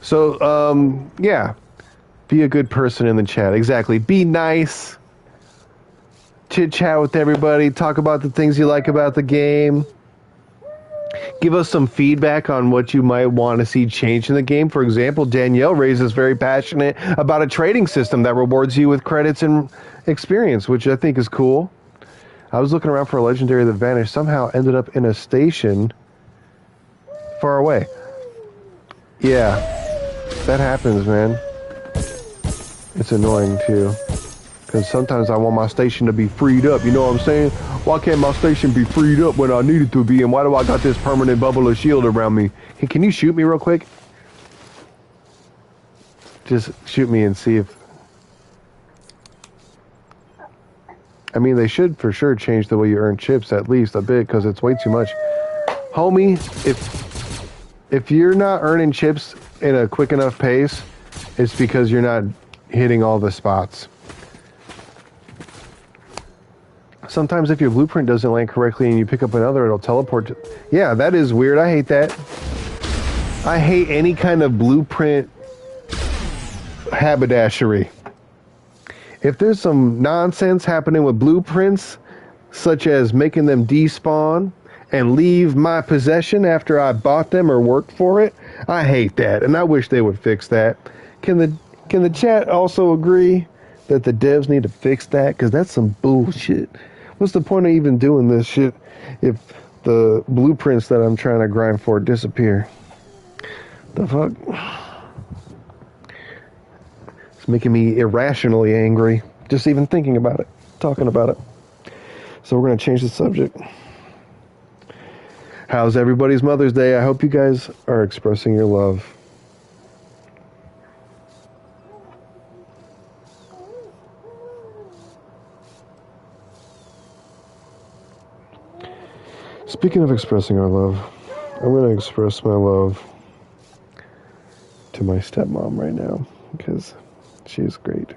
So, yeah, be a good person in the chat. Exactly. Be nice. Chit-chat with everybody. Talk about the things you like about the game. Give us some feedback on what you might want to see change in the game. For example, Danielle Reyes is very passionate about a trading system that rewards you with credits and experience, which I think is cool. I was looking around for a legendary that vanished. Somehow ended up in a station far away. Yeah. That happens, man. It's annoying, too. Because sometimes I want my station to be freed up, you know what I'm saying? Why can't my station be freed up when I need it to be? And why do I got this permanent bubble of shield around me? Hey, can you shoot me real quick? Just shoot me and see if... I mean, they should for sure change the way you earn chips at least a bit, because it's way too much. Homie, if you're not earning chips in a quick enough pace, it's because you're not hitting all the spots. Sometimes if your blueprint doesn't land correctly and you pick up another, it'll teleport to... Yeah, that is weird. I hate that. I hate any kind of blueprint haberdashery. If there's some nonsense happening with blueprints, such as making them despawn and leave my possession after I bought them or worked for it, I hate that, and I wish they would fix that. Can the chat also agree that the devs need to fix that? Because that's some bullshit. What's the point of even doing this shit if the blueprints that I'm trying to grind for disappear? The fuck? It's making me irrationally angry. Just even thinking about it, talking about it. So we're going to change the subject. How's everybody's Mother's Day? I hope you guys are expressing your love. Speaking of expressing our love, I'm going to express my love to my stepmom right now because she is great.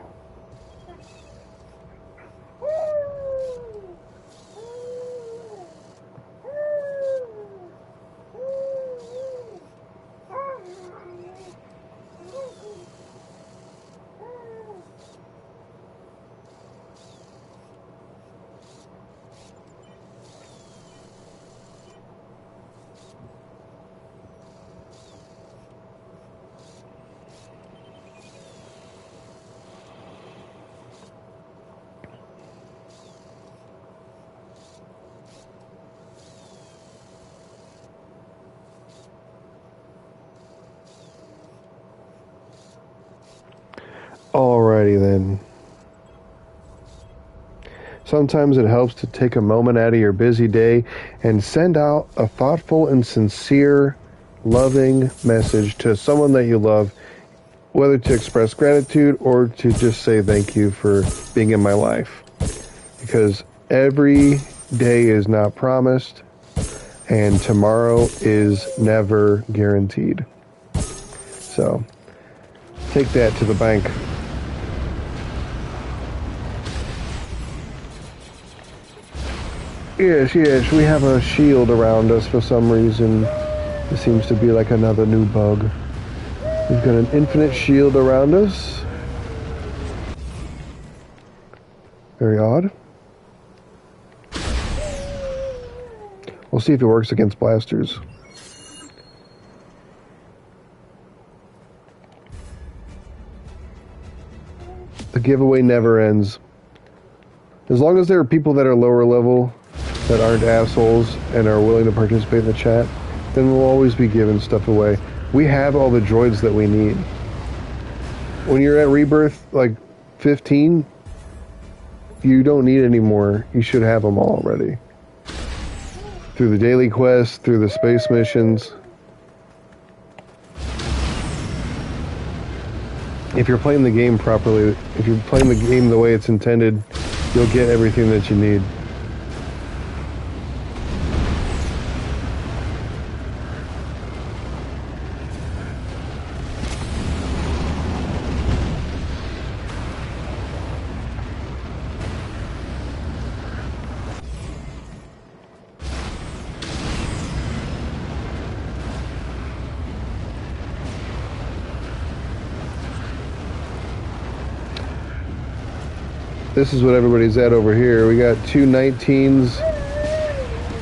Alrighty then. Sometimes it helps to take a moment out of your busy day and send out a thoughtful and sincere, loving message to someone that you love, whether to express gratitude or to just say thank you for being in my life. Because every day is not promised, and tomorrow is never guaranteed. So, take that to the bank. Yes, we have a shield around us for some reason. It seems to be like another new bug. We've got an infinite shield around us. Very odd. We'll see if it works against blasters. The giveaway never ends. As long as there are people that are lower level that aren't assholes and are willing to participate in the chat, then we'll always be giving stuff away. We have all the droids that we need. When you're at Rebirth, like 15, you don't need any more. You should have them all already. Through the daily quests, through the space missions. If you're playing the game properly, if you're playing the game the way it's intended, you'll get everything that you need. This is what everybody's at over here. We got 2 19s.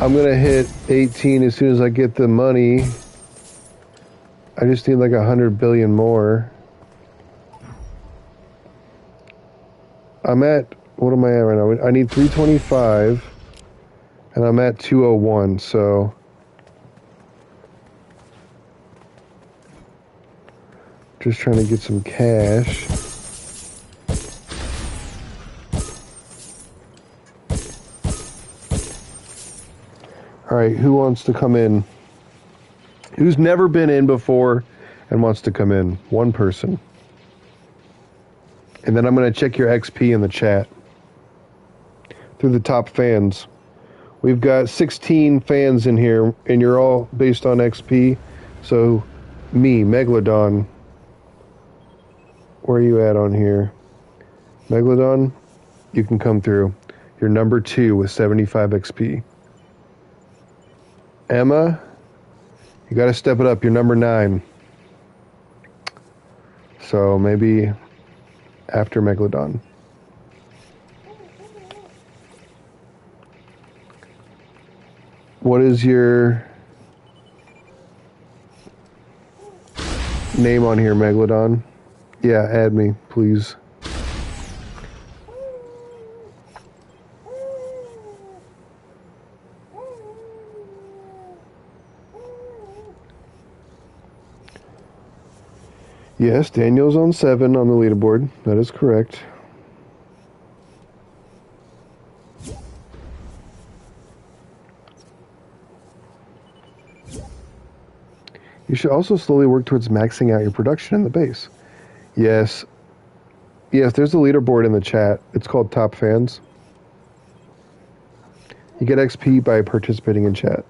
I'm going to hit 18 as soon as I get the money. I just need like 100 billion more. I'm at, what am I at right now? I need 325. And I'm at 201, so. Just trying to get some cash. Alright, who wants to come in? Who's never been in before and wants to come in? One person. And then I'm going to check your XP in the chat. Through the top fans. We've got 16 fans in here, and you're all based on XP. So, me, Megalodon. Where are you at on here? Megalodon, you can come through. You're number 2 with 75 XP. Emma, you got to step it up. You're number 9. So maybe after Megalodon. What is your name on here, Megalodon? Yeah, add me, please. Yes, Daniel's on 7 on the leaderboard. That is correct. You should also slowly work towards maxing out your production in the base. Yes. Yes, there's a leaderboard in the chat. It's called Top Fans. You get XP by participating in chat.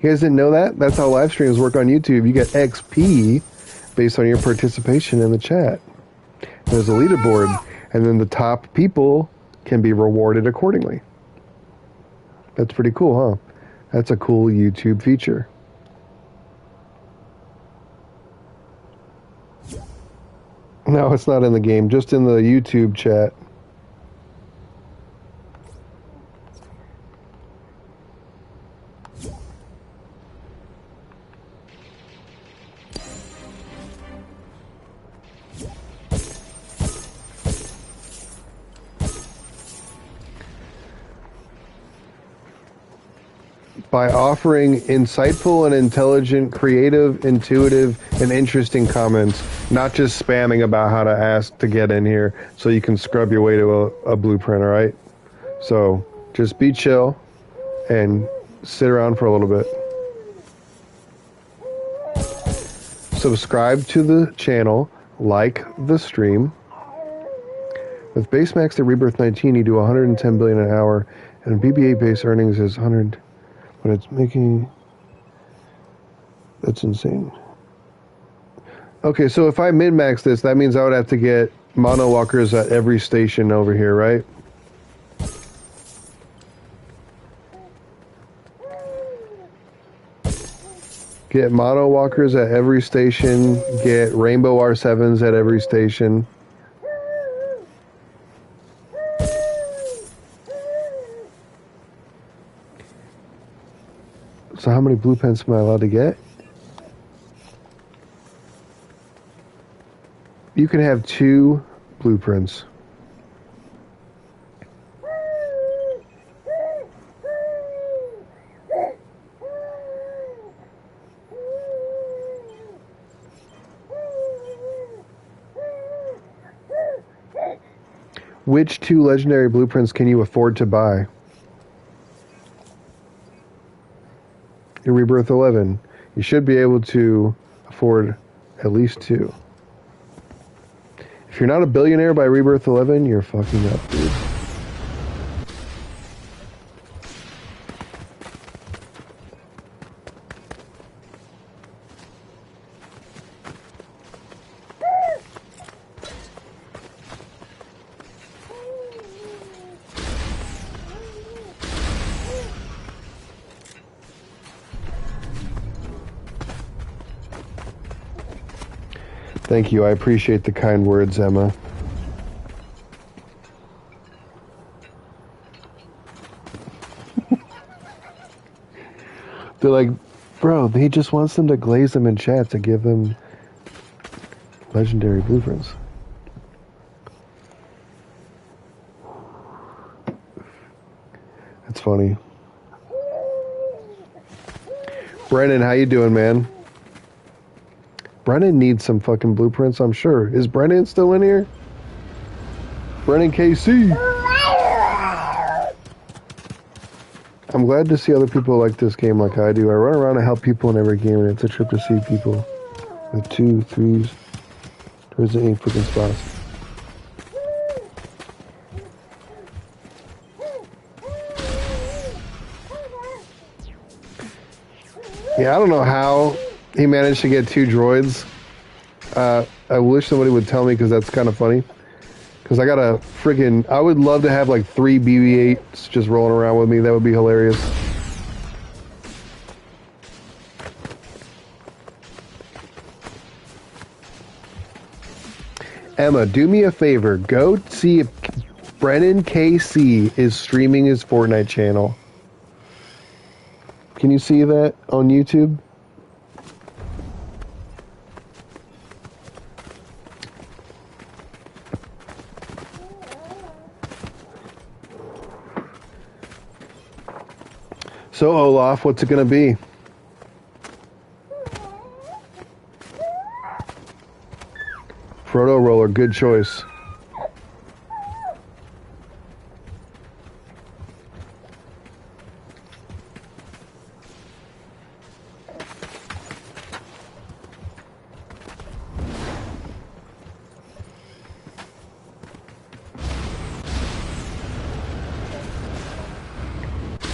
You guys didn't know that? That's how live streams work on YouTube. You get XP based on your participation in the chat. There's a leaderboard, and then the top people can be rewarded accordingly. That's pretty cool, huh? That's a cool YouTube feature. No, it's not in the game, just in the YouTube chat. By offering insightful and intelligent, creative, intuitive, and interesting comments, not just spamming about how to ask to get in here so you can scrub your way to a blueprint, all right? So just be chill and sit around for a little bit. Subscribe to the channel, like the stream. With base max at Rebirth 19, you do 110 billion an hour, and BB-8 base earnings is 100. But it's making... That's insane. Okay, so if I min-max this, that means I would have to get mono walkers at every station over here, right? Get mono walkers at every station. Get rainbow R7s at every station. So how many blueprints am I allowed to get? You can have 2 blueprints. Which 2 legendary blueprints can you afford to buy? In Rebirth 11, you should be able to afford at least 2. If you're not a billionaire by Rebirth 11, you're fucking up, dude. Thank you. I appreciate the kind words, Emma. They're like, bro, he just wants them to glaze them in chat to give them legendary blueprints. That's funny. Brennan, how you doing, man? Brennan needs some fucking blueprints, I'm sure. Is Brennan still in here? Brennan KC. I'm glad to see other people like this game like I do. I run around and help people in every game, and it's a trip to see people with 2, 3s towards the 8 freaking spots. Yeah, I don't know how he managed to get 2 droids. I wish somebody would tell me, because that's kind of funny. Because I got a friggin'... I would love to have like 3 BB-8s just rolling around with me. That would be hilarious. Emma, do me a favor. Go see if Brennan KC is streaming his Fortnite channel. Can you see that on YouTube? So, Olaf, what's it going to be? Frodo Roller, good choice.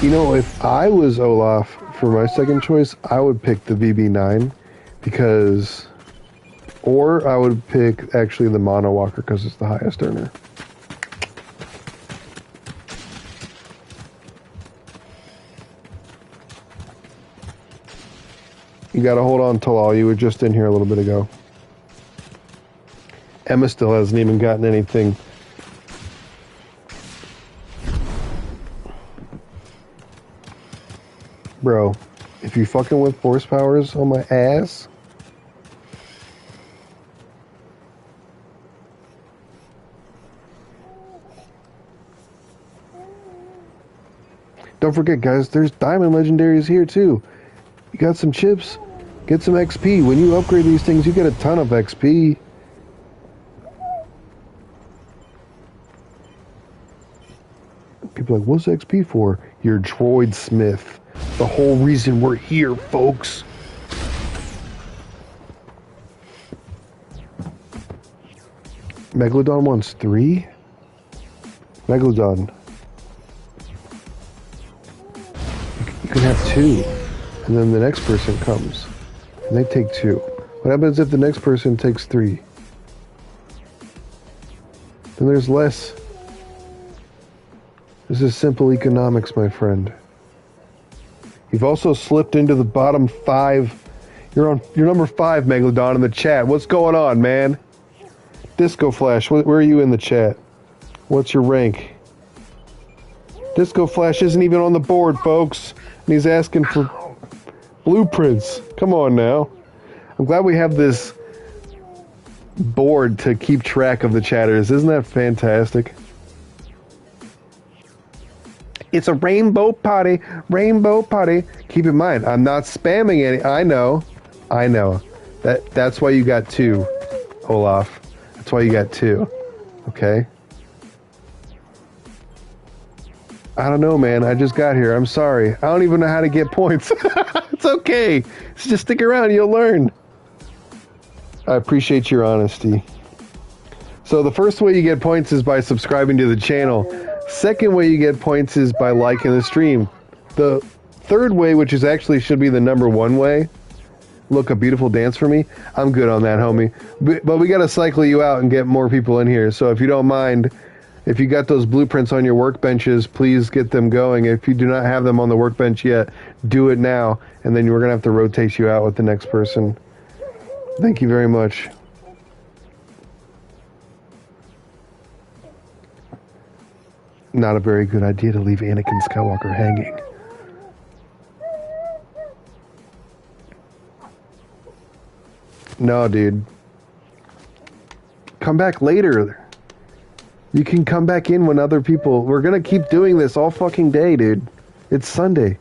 You know, if I was Olaf for my second choice, I would pick the VB9 because, or I would pick actually the Mono Walker because it's the highest earner. You gotta hold on, Talal. You were just in here a little bit ago. Emma still hasn't even gotten anything. Bro, if you fucking with force powers on my ass... Don't forget, guys, there's diamond legendaries here, too. You got some chips, get some XP. When you upgrade these things, you get a ton of XP. People are like, what's XP for? You're Droid Smith. The whole reason we're here, folks. Megalodon wants 3? Megalodon. You can have 2. And then the next person comes. And they take 2. What happens if the next person takes 3? Then there's less. This is simple economics, my friend. You've also slipped into the bottom 5. You're number 5, Megalodon, in the chat. What's going on, man? Disco Flash, where are you in the chat? What's your rank? Disco Flash isn't even on the board, folks. And he's asking for blueprints. Come on now. I'm glad we have this board to keep track of the chatters. Isn't that fantastic? It's a rainbow party, rainbow party. Keep in mind, I'm not spamming any. I know. That's why you got 2, Olaf. That's why you got 2. Okay? I don't know, man. I just got here. I'm sorry. I don't even know how to get points. It's okay. Just stick around. You'll learn. I appreciate your honesty. So the first way you get points is by subscribing to the channel. Second way you get points is by liking the stream. The third way, which is actually should be the number 1 way, look, a beautiful dance for me. I'm good on that, homie. But we got to cycle you out and get more people in here. So if you don't mind, if you got those blueprints on your workbenches, please get them going. If you do not have them on the workbench yet, do it now. And then we're going to have to rotate you out with the next person. Thank you very much. Not a very good idea to leave Anakin Skywalker hanging. No, dude. Come back later. You can come back in when other people... We're gonna keep doing this all fucking day, dude. It's Sunday.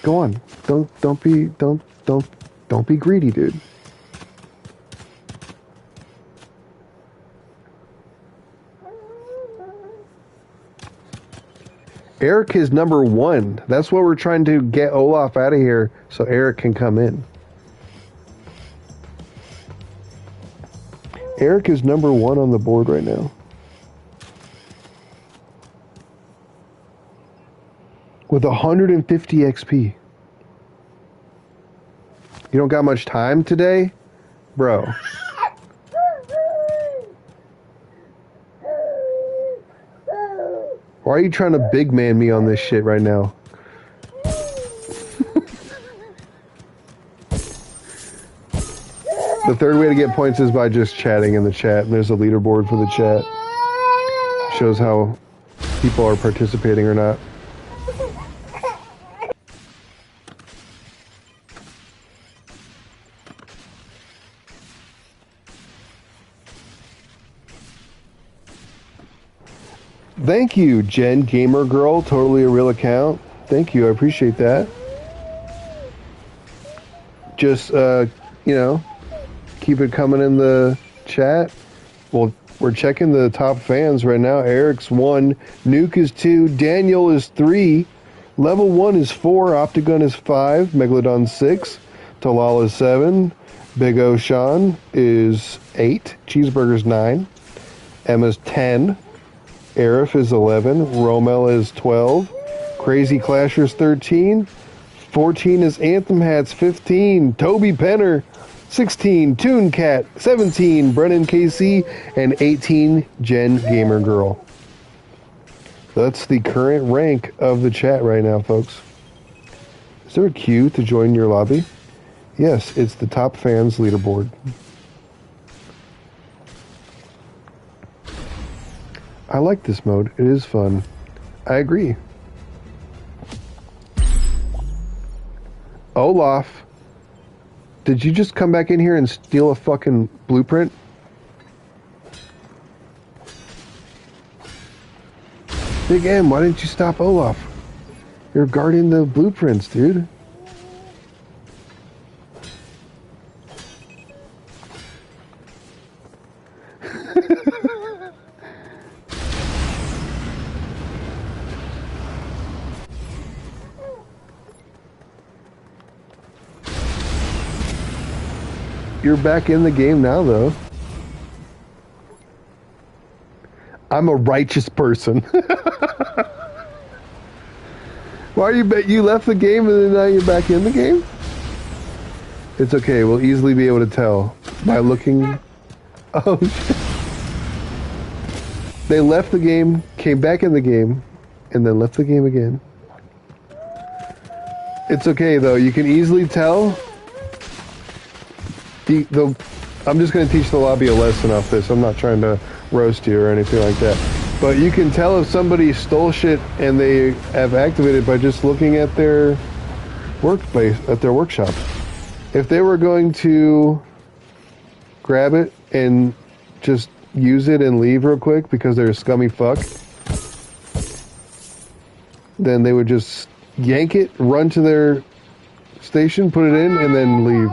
Go on. Don't be greedy, dude. Eric is number 1. That's what we're trying to get Olaf out of here so Eric can come in. Eric is number 1 on the board right now. With 150 XP. You don't got much time today? Bro. Why are you trying to big man me on this shit right now? The third way to get points is by just chatting in the chat. And there's a leaderboard for the chat. Shows how people are participating or not. Thank you, Jen Gamer Girl. Totally a real account. Thank you. I appreciate that. Just, keep it coming in the chat. Well, we're checking the top fans right now. Eric's 1, Nuke is 2, Daniel is 3, Level 1 is 4, Optigun is 5, Megalodon 6, Talal is 7, Big O Sean is 8, Cheeseburger's 9, Emma's 10, Arif is 11, Romel is 12, Crazy Clasher's 13, 14 is Anthem Hats, 15, Toby Penner, 16, Toon Cat, 17, Brennan KC, and 18, Jen Gamer Girl. That's the current rank of the chat right now, folks. Is there a queue to join your lobby? Yes, it's the top fans leaderboard. I like this mode. It is fun. I agree. Olaf, did you just come back in here and steal a fucking blueprint? Big M, why didn't you stop Olaf? You're guarding the blueprints, dude. You're back in the game now, though. I'm a righteous person. Why are you left the game and then now you're back in the game? It's okay. We'll easily be able to tell by looking. Oh, shit. They left the game, came back in the game, and then left the game again. It's okay, though. You can easily tell. I'm just going to teach the lobby a lesson off this. I'm not trying to roast you or anything like that. But you can tell if somebody stole shit and they have activated by just looking at their workplace, at their workshop. If they were going to grab it and just use it and leave real quick because they're a scummy fuck, then they would just yank it, run to their station, put it in, and then leave.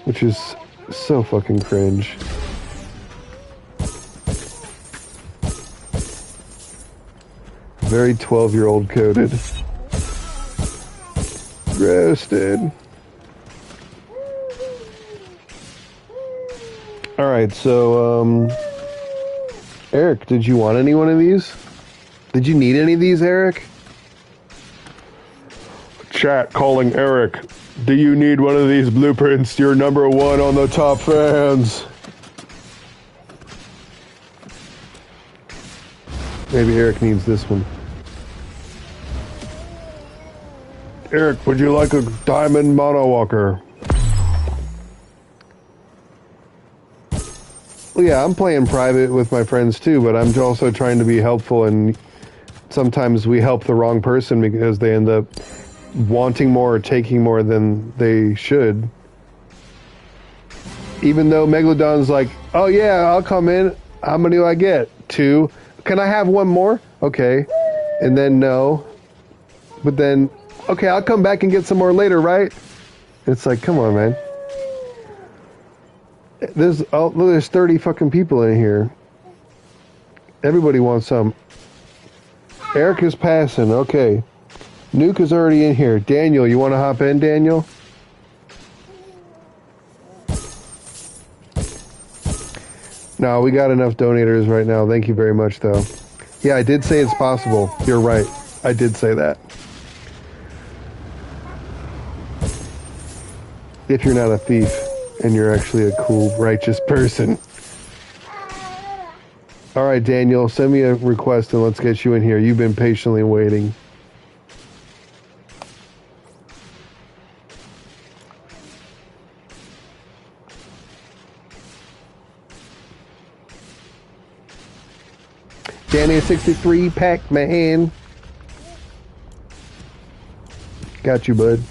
Which is so fucking cringe. Very 12-year-old coded. Roasted. Alright, so, Eric, did you want any one of these? Did you need any of these, Eric? Chat calling Eric. Do you need one of these blueprints? You're number 1 on the top fans. Maybe Eric needs this one. Eric, would you like a diamond monowalker? Well, yeah, I'm playing private with my friends too, but I'm also trying to be helpful, and sometimes we help the wrong person because they end up wanting more or taking more than they should. Even though Megalodon's like, oh yeah, I'll come in. How many do I get? 2. Can I have one more? Okay. And then no. But then, okay, I'll come back and get some more later, right? It's like, come on, man. There's 30 fucking people in here. Everybody wants some. Eric is passing. Okay. Nuke is already in here. Daniel, you want to hop in, Daniel? No, we got enough donators right now. Thank you very much, though. Yeah, I did say it's possible. You're right. I did say that. If you're not a thief and you're actually a cool, righteous person. All right, Daniel, send me a request and let's get you in here. You've been patiently waiting. Danny 63, Pac-Man. Got you, bud.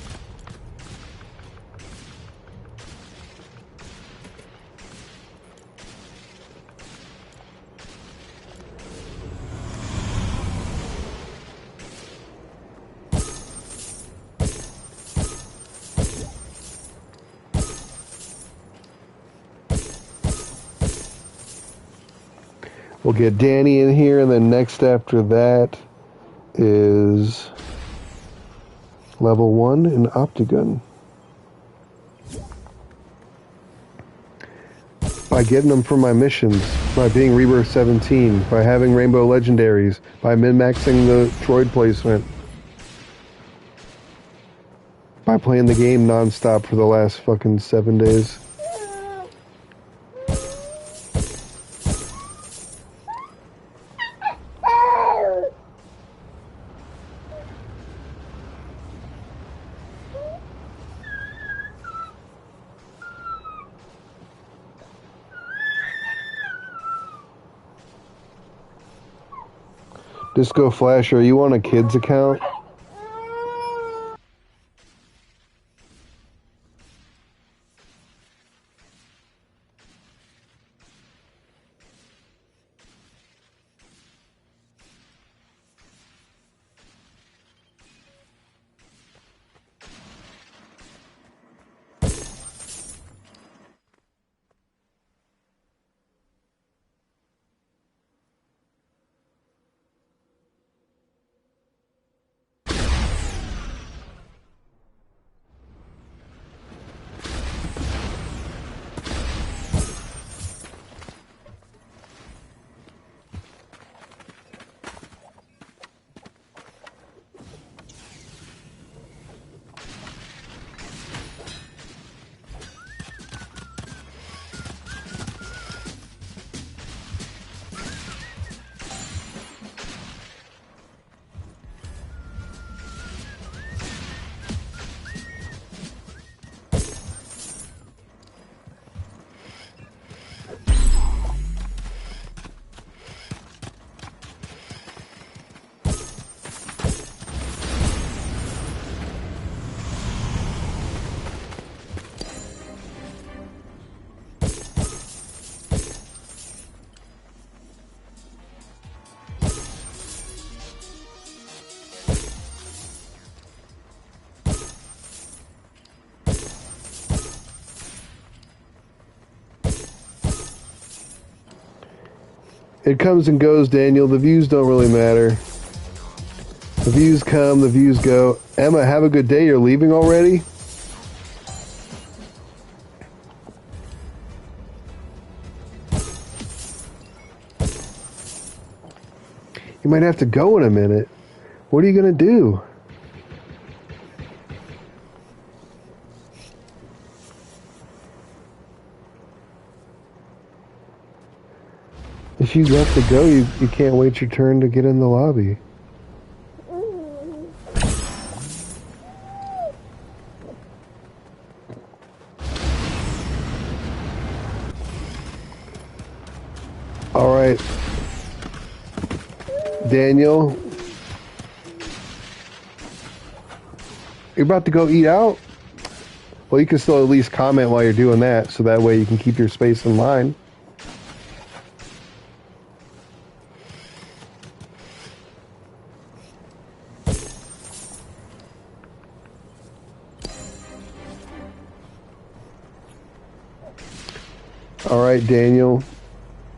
We'll get Danny in here, and then next after that is level 1 in Optigun. By getting them from my missions, by being Rebirth 17, by having Rainbow Legendaries, by min-maxing the droid placement, by playing the game non-stop for the last fucking 7 days. Disco Flash, are you on a kid's account? It comes and goes, Daniel. The views don't really matter. The views come, the views go. Emma, have a good day. You're leaving already? You might have to go in a minute. What are you going to do? If you have to go, you can't wait your turn to get in the lobby. All right. Daniel, you're about to go eat out? Well, you can still at least comment while you're doing that, so that way you can keep your space in line. All right, Daniel,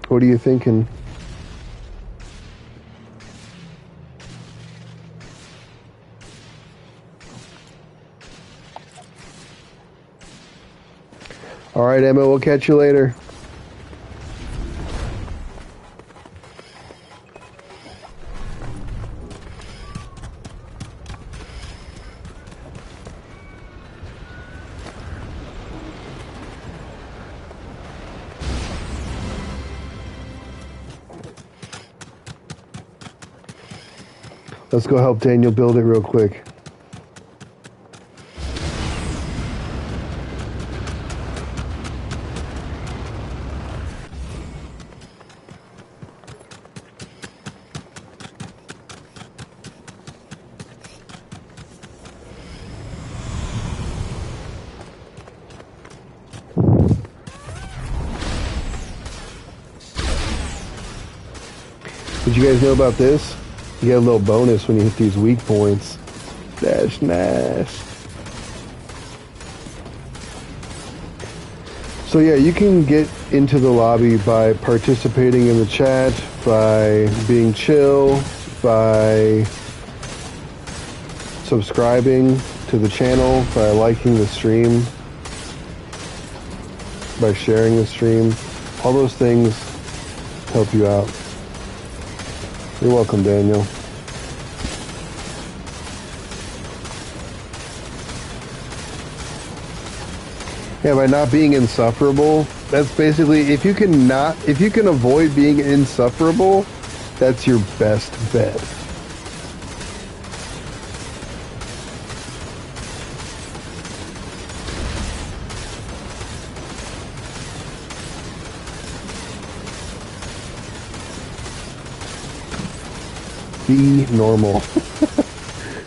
what are you thinking? All right, Emma, we'll catch you later. Let's go help Daniel build it real quick. Did you guys know about this? You get a little bonus when you hit these weak points. That's nice. So yeah, you can get into the lobby by participating in the chat, by being chill, by subscribing to the channel, by liking the stream, by sharing the stream. All those things help you out. You're welcome, Daniel. Yeah, by not being insufferable, that's basically, if you can avoid being insufferable, that's your best bet. Be normal.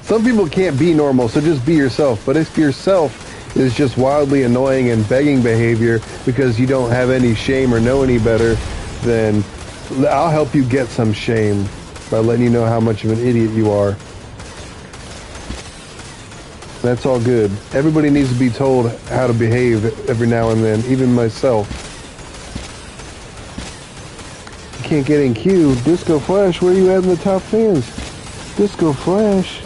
Some people can't be normal, so just be yourself. But if yourself is just wildly annoying and begging behavior because you don't have any shame or know any better, then I'll help you get some shame by letting you know how much of an idiot you are. That's all good. Everybody needs to be told how to behave every now and then, even myself. You can't get in queue. Disco Flash, where are you at in the top fans? Disco Flash.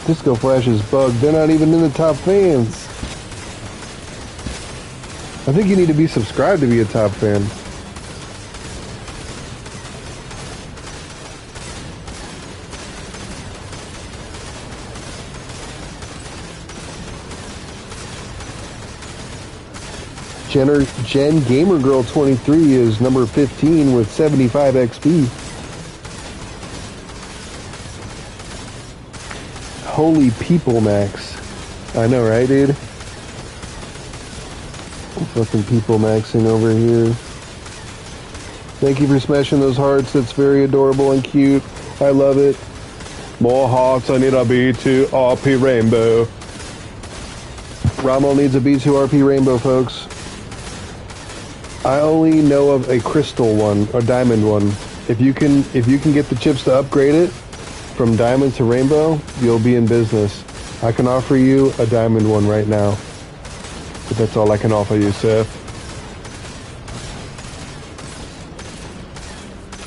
Disco Flash is bugged. They're not even in the top fans. I think you need to be subscribed to be a top fan. Gen Gamer Girl 23 is number 15 with 75 XP. Holy people, Max. I know, right, dude? I'm fucking people maxing over here. Thank you for smashing those hearts. That's very adorable and cute. I love it. More hearts. I need a B2RP rainbow. Rommel needs a B2RP rainbow, folks. I only know of a crystal one, or diamond one. If you can get the chips to upgrade it from diamond to rainbow, you'll be in business. I can offer you a diamond one right now. But that's all I can offer you, sir.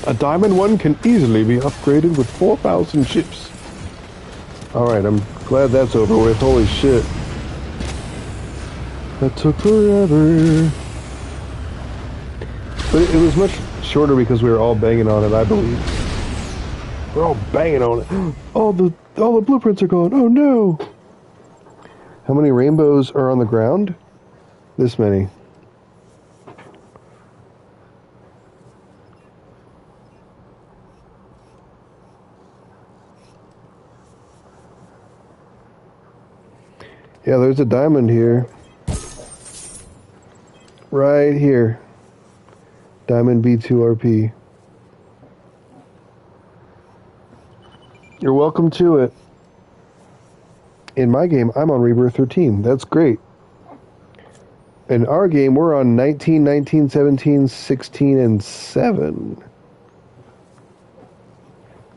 A diamond one can easily be upgraded with 4,000 chips. Alright, I'm glad that's over with. Holy shit. That took forever. But it was much shorter because we were all banging on it, I believe. We're all banging on it. All the blueprints are gone. Oh no! How many rainbows are on the ground? This many. Yeah, there's a diamond here. Right here. Diamond B2RP. You're welcome to it. In my game, I'm on Rebirth 13. That's great. In our game, we're on 19, 19, 17, 16, and 7.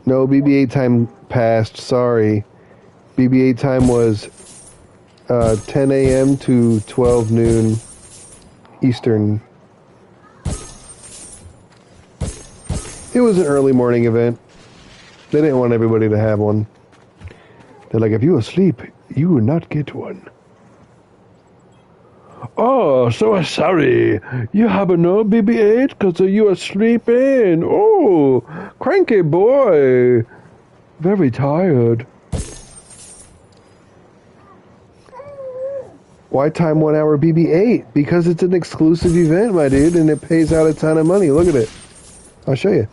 No, BB-8 time passed. Sorry. BB-8 time was 10 a.m. to 12 noon Eastern. It was an early morning event. They didn't want everybody to have one. They're like, if you're asleep, you will not get one. Oh, so sorry. You have no BB-8 because you are sleeping. Oh, cranky boy. Very tired. Why time 1 hour BB-8? Because it's an exclusive event, my dude, and it pays out a ton of money. Look at it. I'll show you.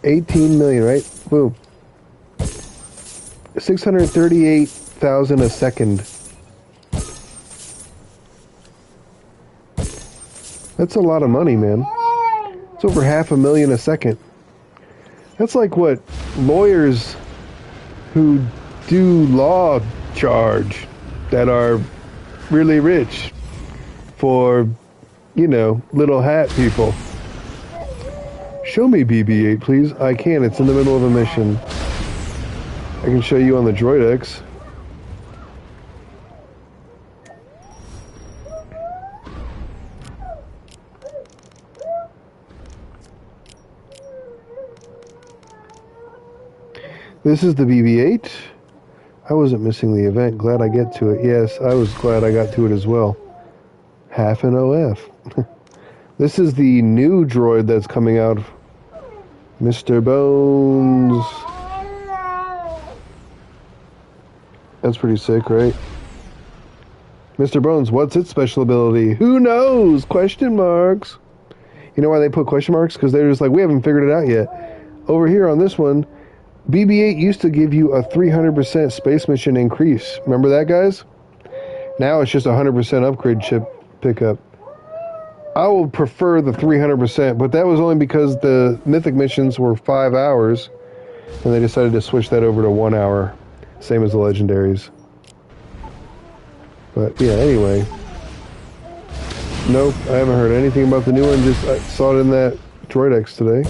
18 million, right? Boom. 638,000 a second. That's a lot of money, man. It's over $500,000 a second. That's like what lawyers who do law charge that are really rich for, you know, little hat people. Show me BB-8, please. I can. It's in the middle of a mission. I can show you on the Droid X. This is the BB-8. I wasn't missing the event. Glad I get to it. Yes, I was glad I got to it as well. Half an OF. This is the new droid that's coming out. Mr. Bones. That's pretty sick, right? Mr. Bones, what's its special ability? Who knows? Question marks. You know why they put question marks? Because they're just like, we haven't figured it out yet. Over here on this one, BB-8 used to give you a 300% space mission increase. Remember that, guys? Now it's just a 100% upgrade chip pickup. I would prefer the 300%, but that was only because the mythic missions were 5 hours, and they decided to switch that over to 1 hour, same as the legendaries. But yeah, anyway. Nope, I haven't heard anything about the new one, just I saw it in that Droid X today.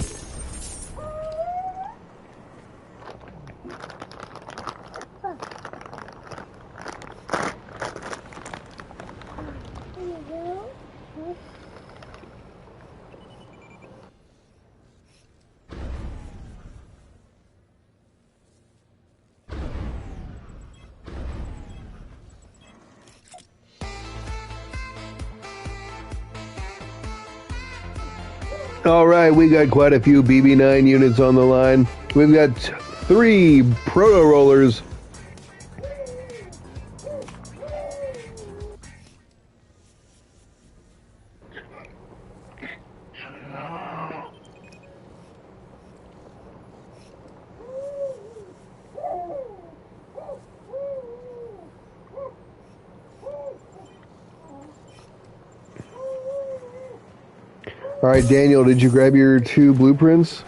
Alright, we got quite a few BB9 units on the line. We've got 3 proto-rollers. Alright, Daniel, did you grab your 2 blueprints?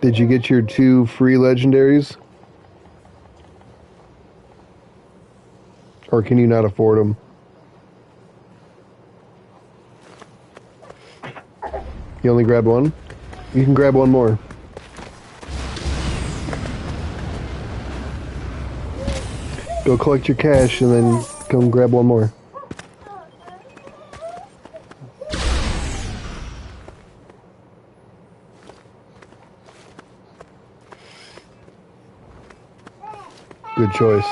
Did you get your 2 free legendaries? Or can you not afford them? You only grabbed 1? You can grab 1 more. Go collect your cash and then come grab 1 more. Good choice.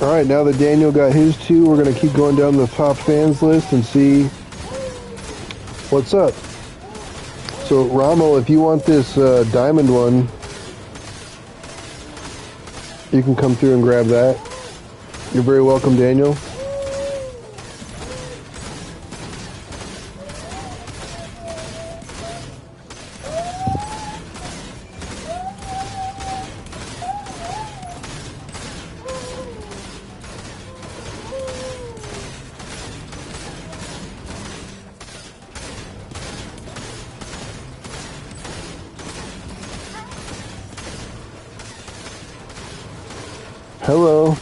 Alright, now that Daniel got his 2, we're going to keep going down the top fans list and see what's up. So, Rommel, if you want this diamond one, you can come through and grab that. You're very welcome, Daniel. Hello.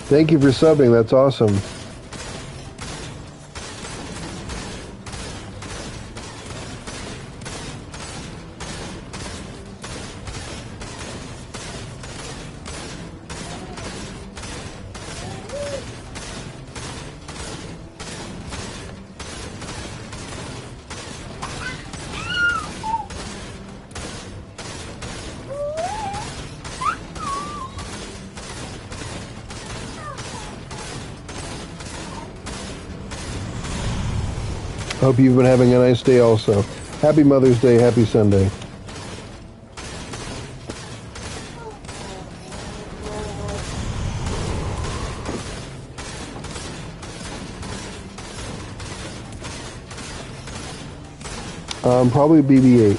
Thank you for subbing. That's awesome. Hope you've been having a nice day also. Happy Mother's Day, happy Sunday. Probably BB-8.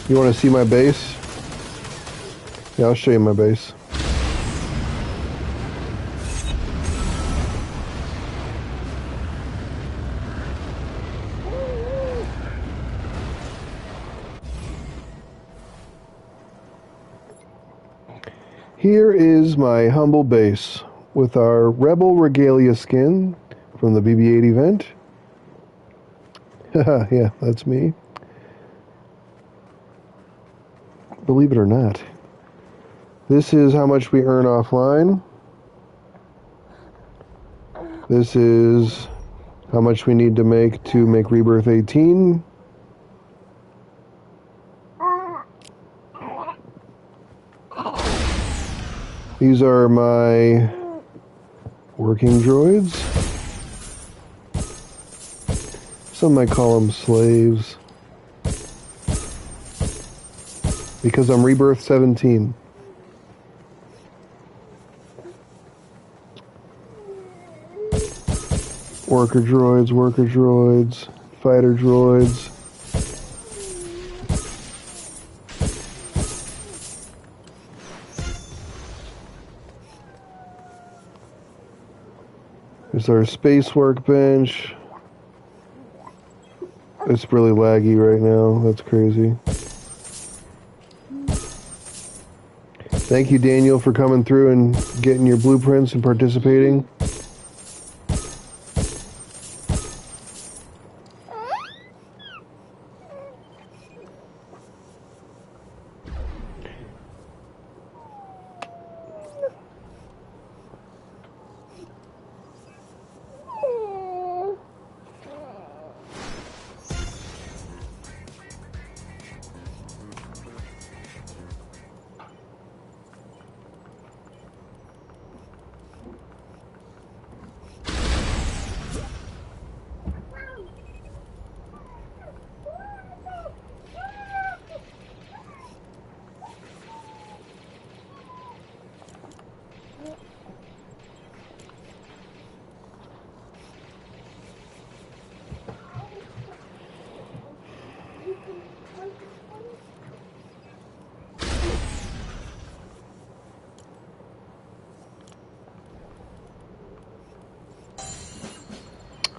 You want to see my base? Yeah, I'll show you my base. Here is my humble base with our Rebel Regalia skin from the BB-8 event. Haha, yeah, that's me. Believe it or not. This is how much we earn offline. This is how much we need to make Rebirth 18. These are my working droids. Some might call them slaves. Because I'm Rebirth 17. Worker droids, fighter droids. There's our space workbench. It's really laggy right now. That's crazy. Thank you, Daniel, for coming through and getting your blueprints and participating.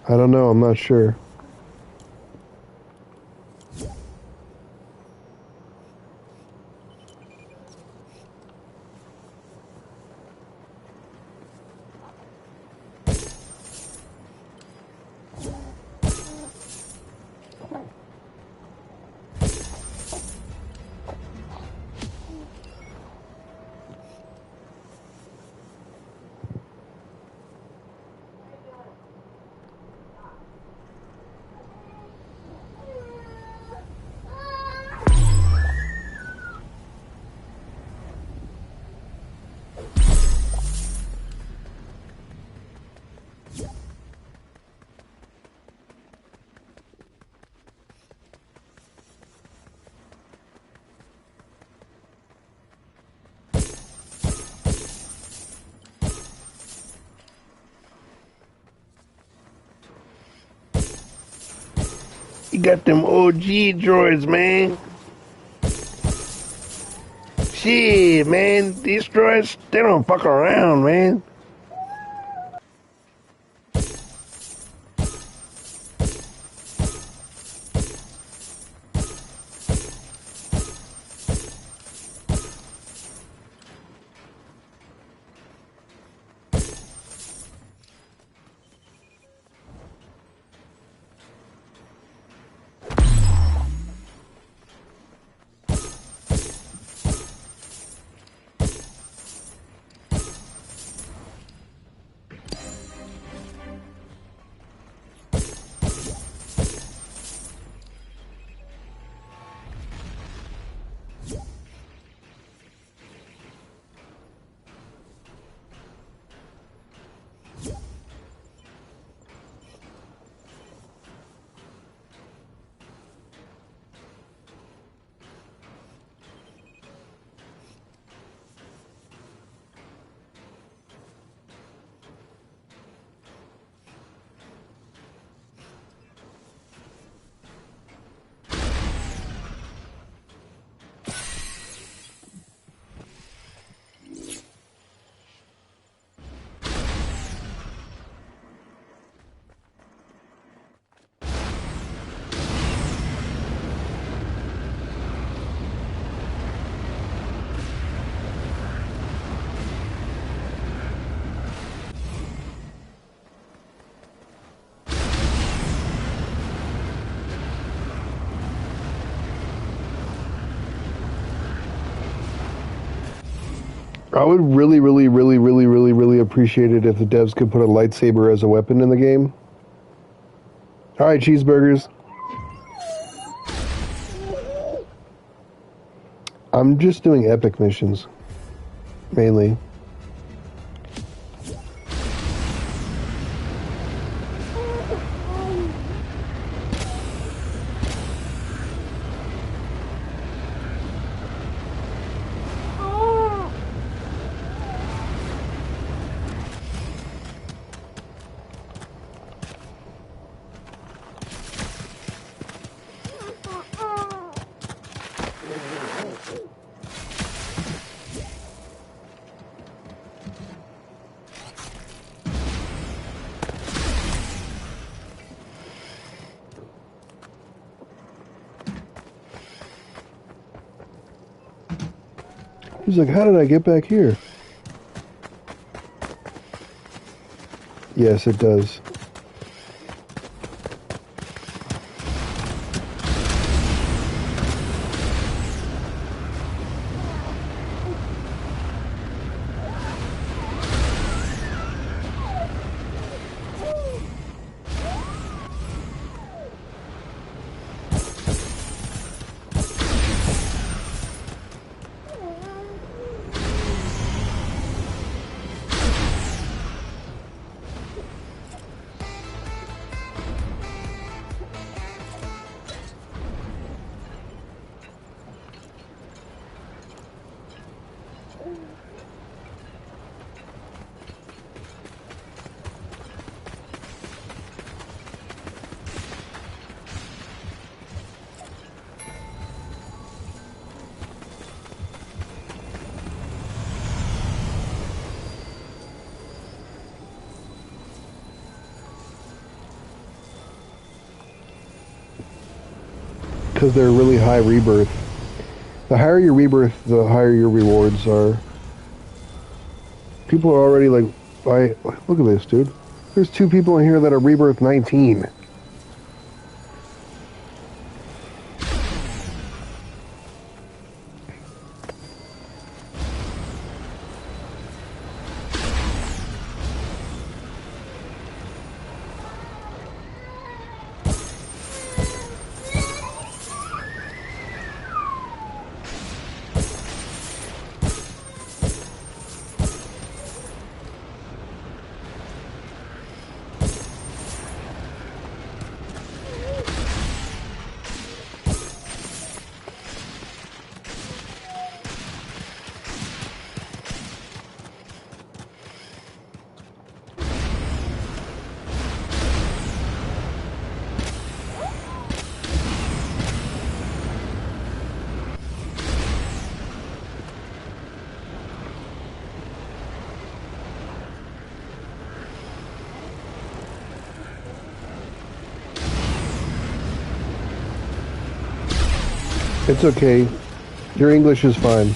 I don't know, I'm not sure. You got them OG droids, man. Shit, man. These droids, they don't fuck around, man. I would really appreciate it if the devs could put a lightsaber as a weapon in the game. Alright, cheeseburgers. I'm just doing epic missions. Mainly. He's like, how did I get back here? Yes, it does. Because they're really high rebirth. The higher your rebirth, the higher your rewards are. People are already like, look at this, dude. There's 2 people in here that are rebirth 19. It's okay. Your English is fine.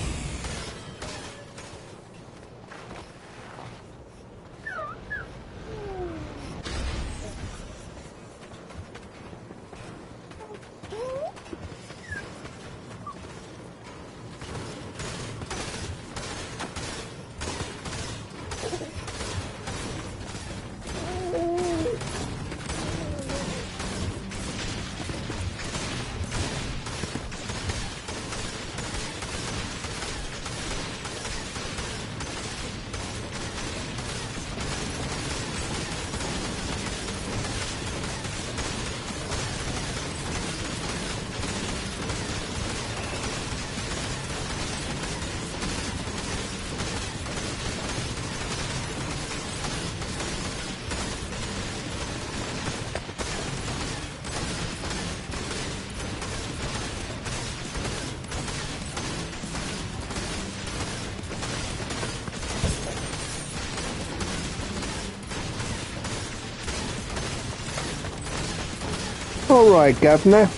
All right, Governor.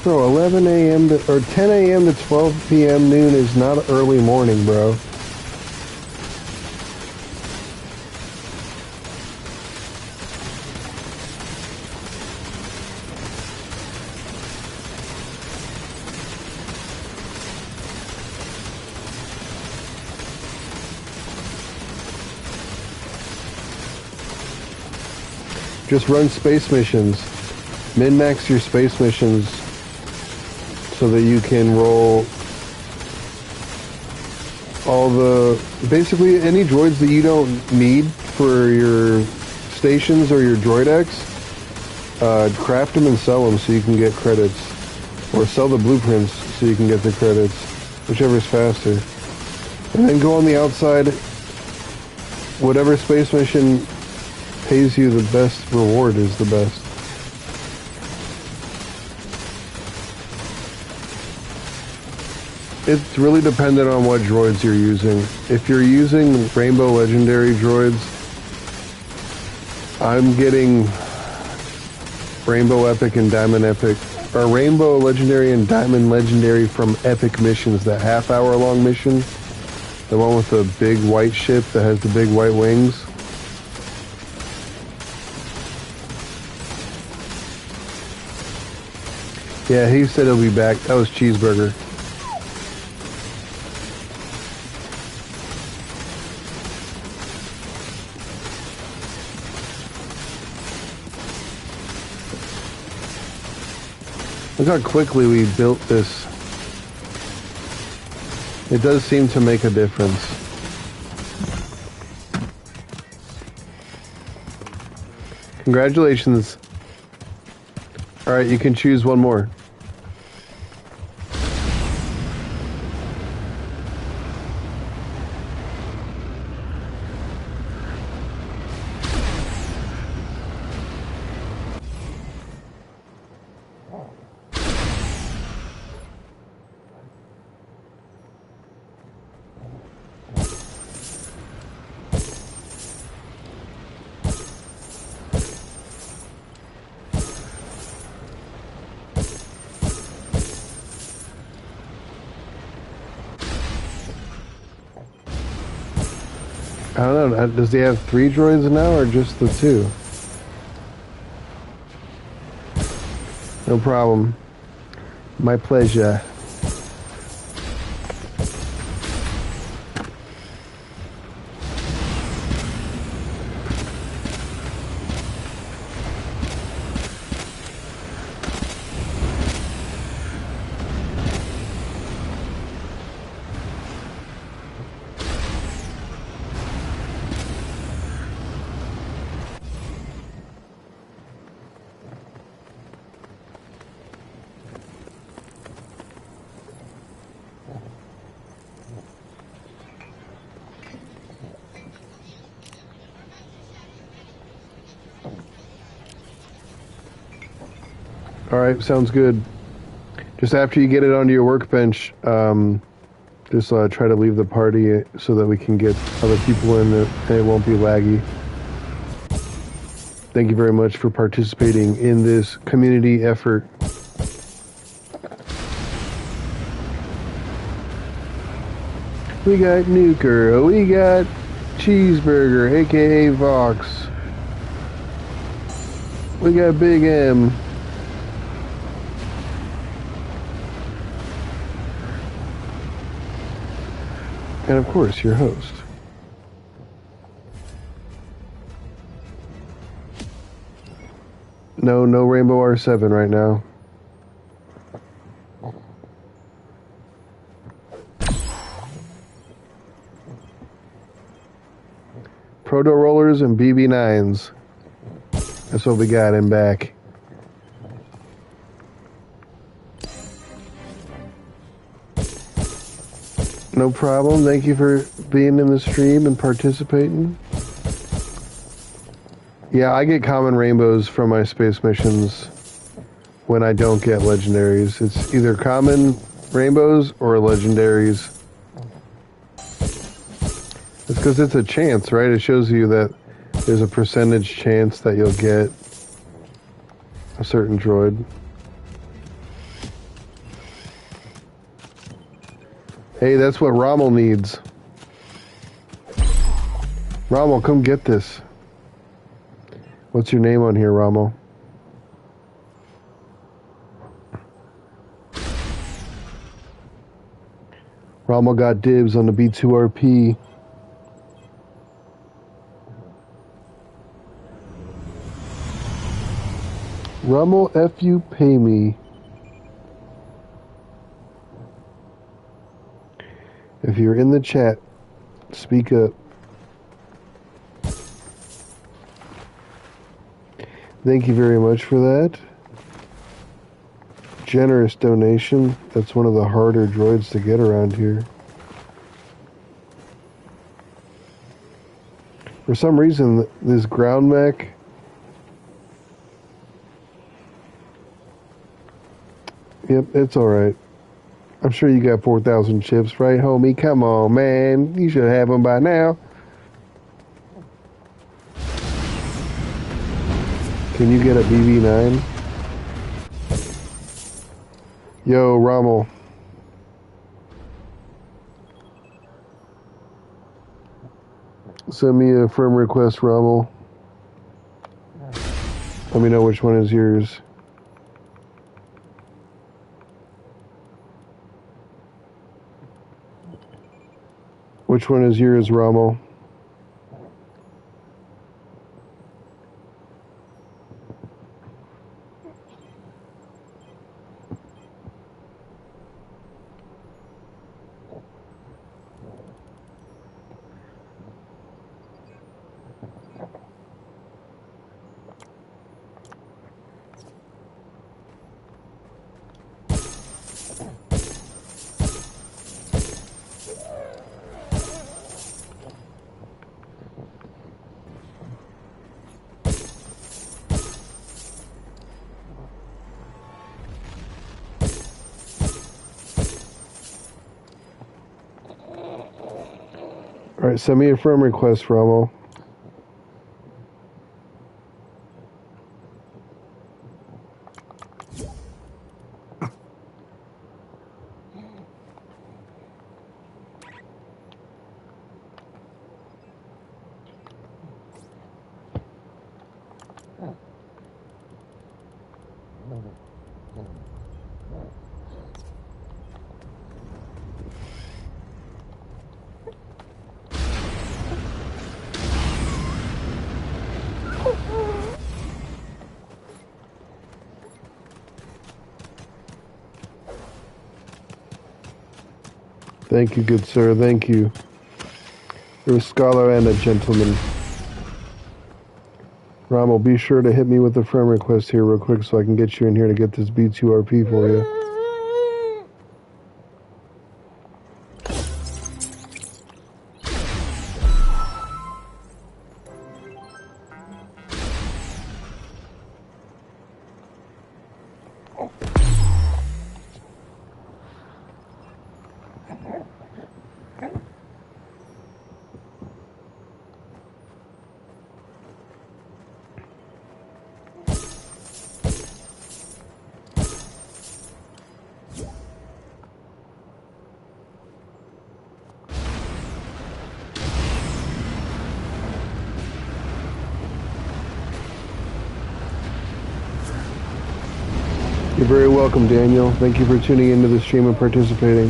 Bro, 11 a.m. or 10 a.m. to 12 p.m. noon is not early morning, bro. Just run space missions. Min-max your space missions so that you can roll all the... Basically, any droids that you don't need for your stations or your droid X, craft them and sell them so you can get credits. Or sell the blueprints so you can get the credits. Whichever's faster. And then go on the outside. Whatever space mission pays you the best reward is the best. It's really dependent on what droids you're using. If you're using Rainbow Legendary droids, I'm getting Rainbow Epic and Diamond Epic, or Rainbow Legendary and Diamond Legendary from Epic missions, that half-hour long mission. The one with the big white ship that has the big white wings. Yeah, he said he'll be back. That was Cheeseburger. Look how quickly we built this. It does seem to make a difference. Congratulations. Alright, you can choose one more. I don't know, does he have 3 droids now or just the 2? No problem. My pleasure. Alright, sounds good. Just after you get it onto your workbench, just try to leave the party so that we can get other people in it and it won't be laggy. Thank you very much for participating in this community effort. We got Nuker, we got Cheeseburger, aka Vox. We got Big M. And of course, your host. No Rainbow R7 right now. Proto Rollers and BB9s. That's what we got in back. No problem. Thank you for being in the stream and participating. Yeah, I get common rainbows from my space missions when I don't get legendaries. It's either common rainbows or legendaries. It's because it's a chance, right? It shows you that there's a percentage chance that you'll get a certain droid. Hey, that's what Rommel needs. Rommel, come get this. What's your name on here, Rommel? Rommel got dibs on the B2RP. Rommel, F you, pay me. If you're in the chat, speak up. Thank you very much for that. Generous donation. That's one of the harder droids to get around here. For some reason, this ground mech... Yep, it's alright. I'm sure you got 4,000 chips, right, homie? Come on, man. You should have them by now. Can you get a BB9? Yo, Rommel. Send me a firm request, Rommel. Let me know which one is yours. Which one is yours, Rommel? Alright, send me a firm request, Rommel. Thank you, good sir. Thank you. You're a scholar and a gentleman. Rommel, be sure to hit me with a friend request here real quick so I can get you in here to get this B2RP for you. You're very welcome, Daniel. Thank you for tuning into the stream and participating.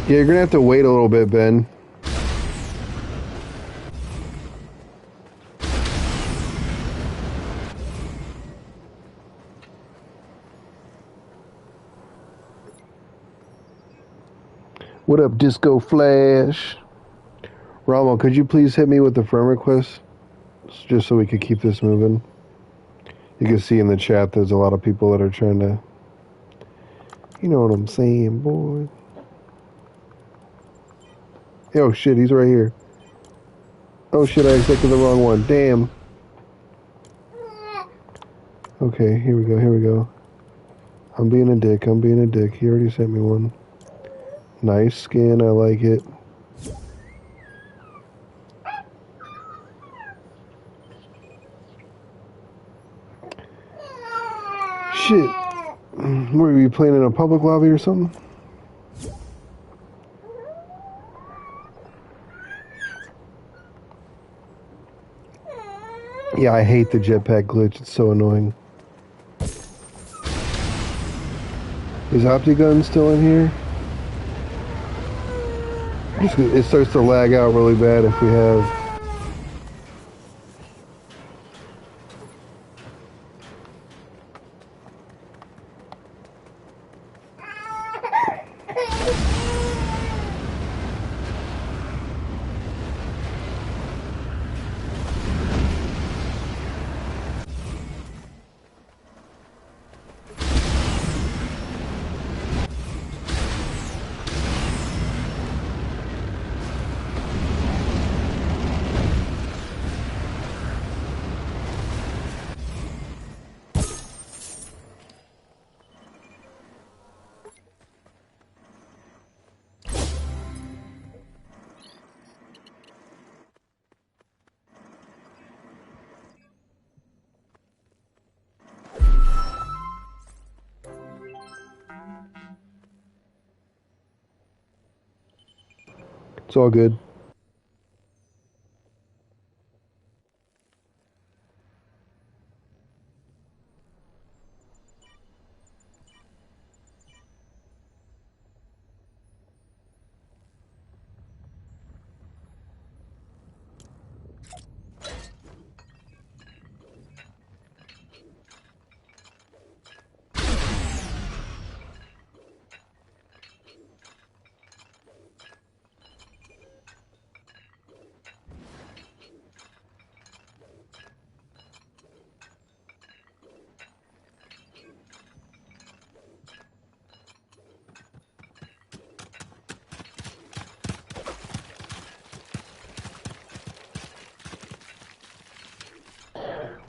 Yeah, you're gonna have to wait a little bit, Ben. What up, Disco Flash? Ramo, could you please hit me with the friend request? Just so we could keep this moving. You can see in the chat there's a lot of people that are trying to... You know what I'm saying, boy. Oh shit, he's right here. Oh shit, I accepted the wrong one. Damn. Okay, here we go. I'm being a dick. He already sent me one. Nice skin, I like it. Shit. Were you playing in a public lobby or something? Yeah, I hate the jetpack glitch. It's so annoying. Is Optigun still in here? It starts to lag out really bad if we have... It's all good.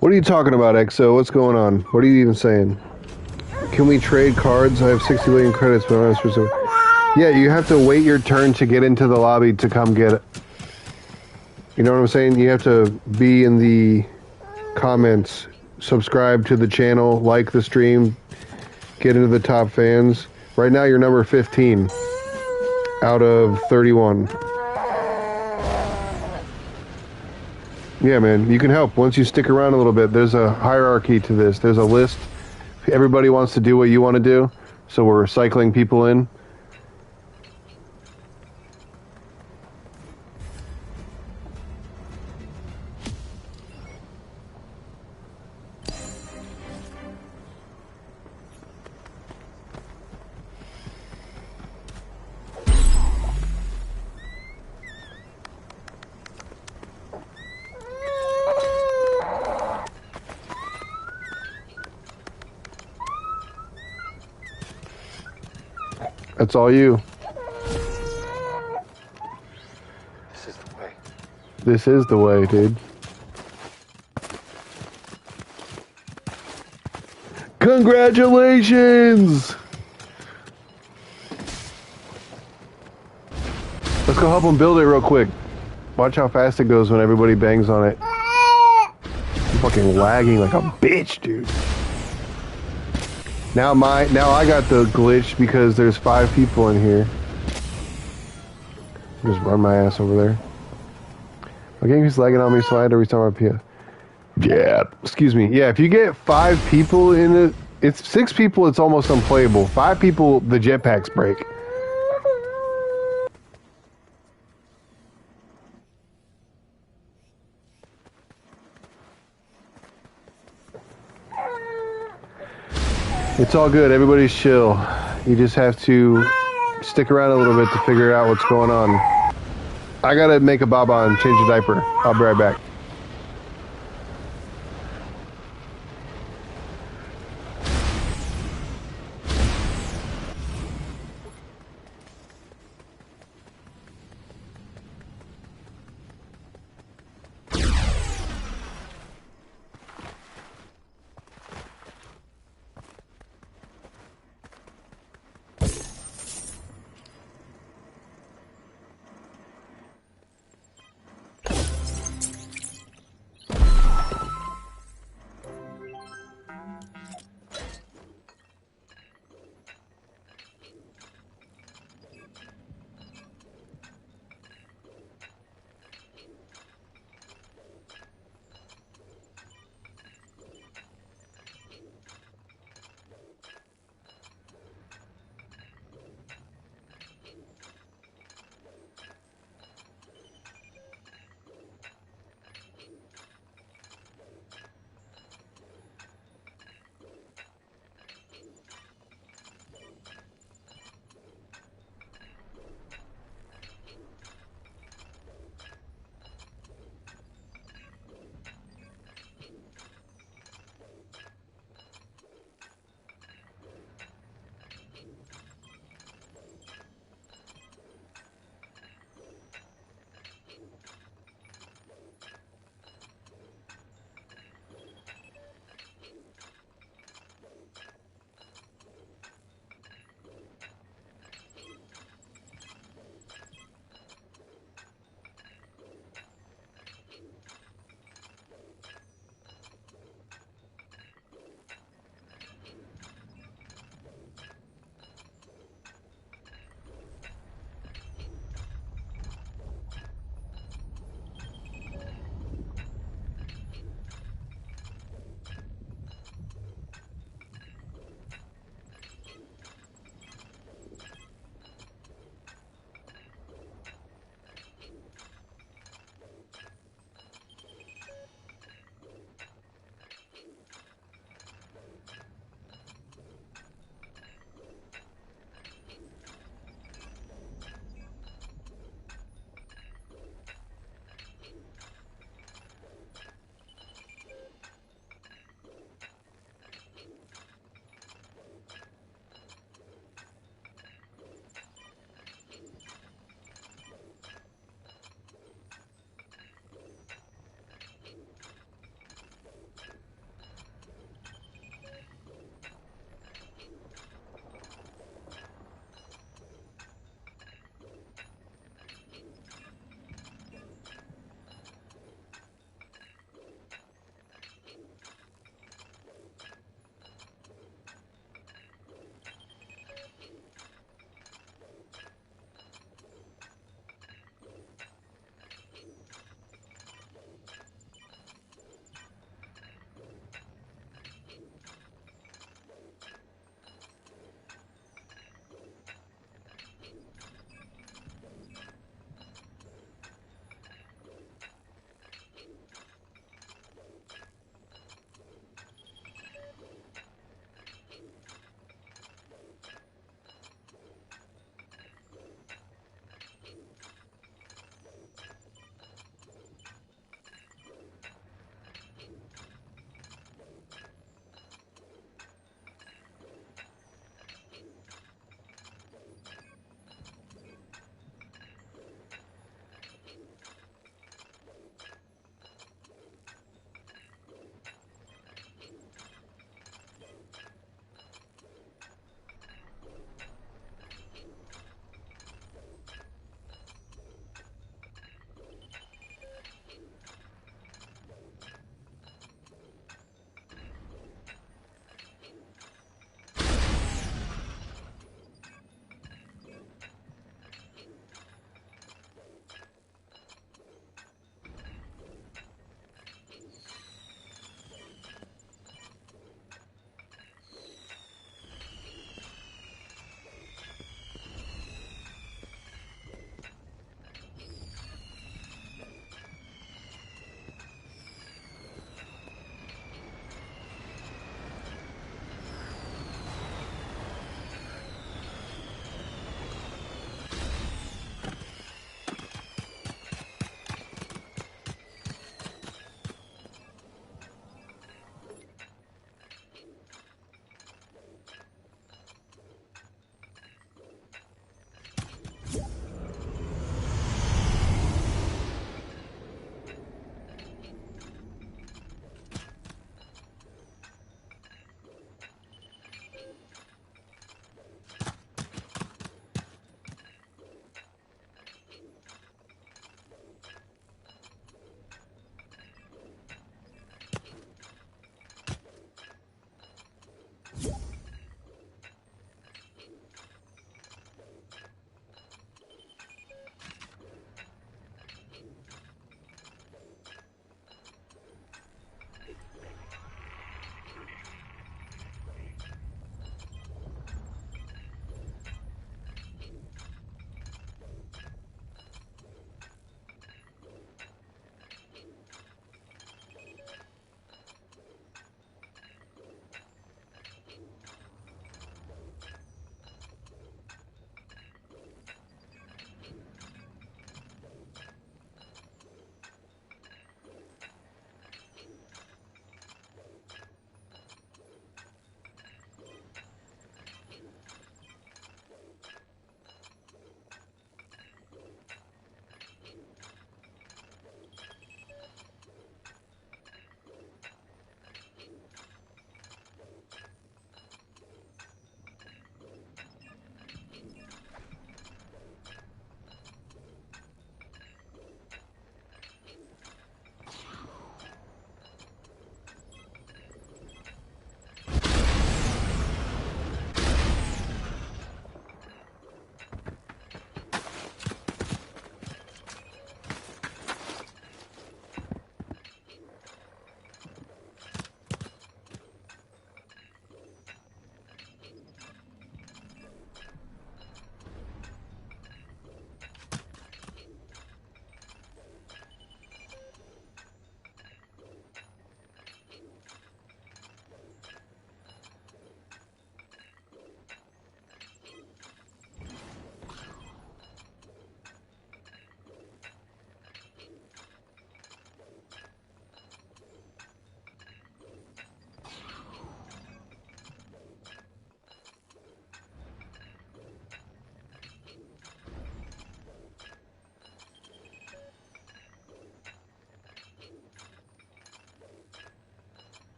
What are you talking about, EXO? What's going on? What are you even saying? Can we trade cards? I have 60 million credits, but I'm not supposed to... Yeah, you have to wait your turn to get into the lobby to come get it. You know what I'm saying? You have to be in the comments, subscribe to the channel, like the stream, get into the top fans. Right now, you're number 15 out of 31. Yeah, man, you can help once you stick around a little bit. There's a hierarchy to this. There's a list. Everybody wants to do what you want to do, so we're recycling people in. That's all you. This is the way. This is the way, dude. Congratulations! Let's go help them build it real quick. Watch how fast it goes when everybody bangs on it. I'm fucking lagging like a bitch, dude. Now I got the glitch because there's 5 people in here. Just run my ass over there. My game keeps lagging on me, so I had to restart my PS. Yeah, excuse me. Yeah, if you get 5 people in It's 6 people, it's almost unplayable. 5 people, the jetpacks break. It's all good. Everybody's chill. You just have to stick around a little bit to figure out what's going on. I gotta make a baba and change a diaper. I'll be right back.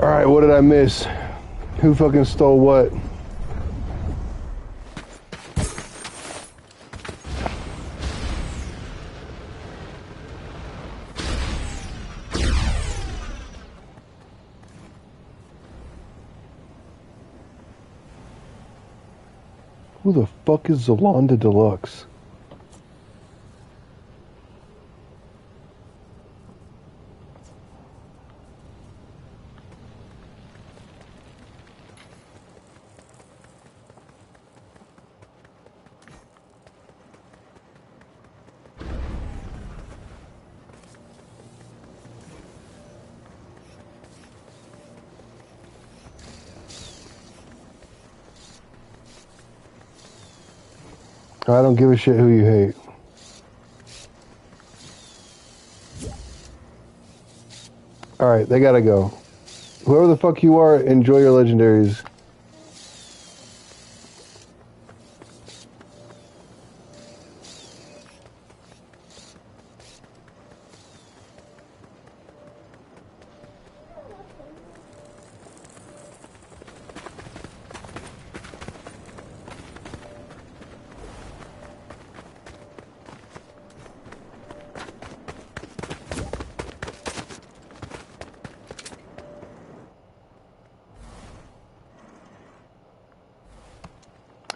Alright, what did I miss? Who fucking stole what? Who the fuck is Zolanda Deluxe? I don't give a shit who you hate. Alright, they gotta go. Whoever the fuck you are, enjoy your legendaries.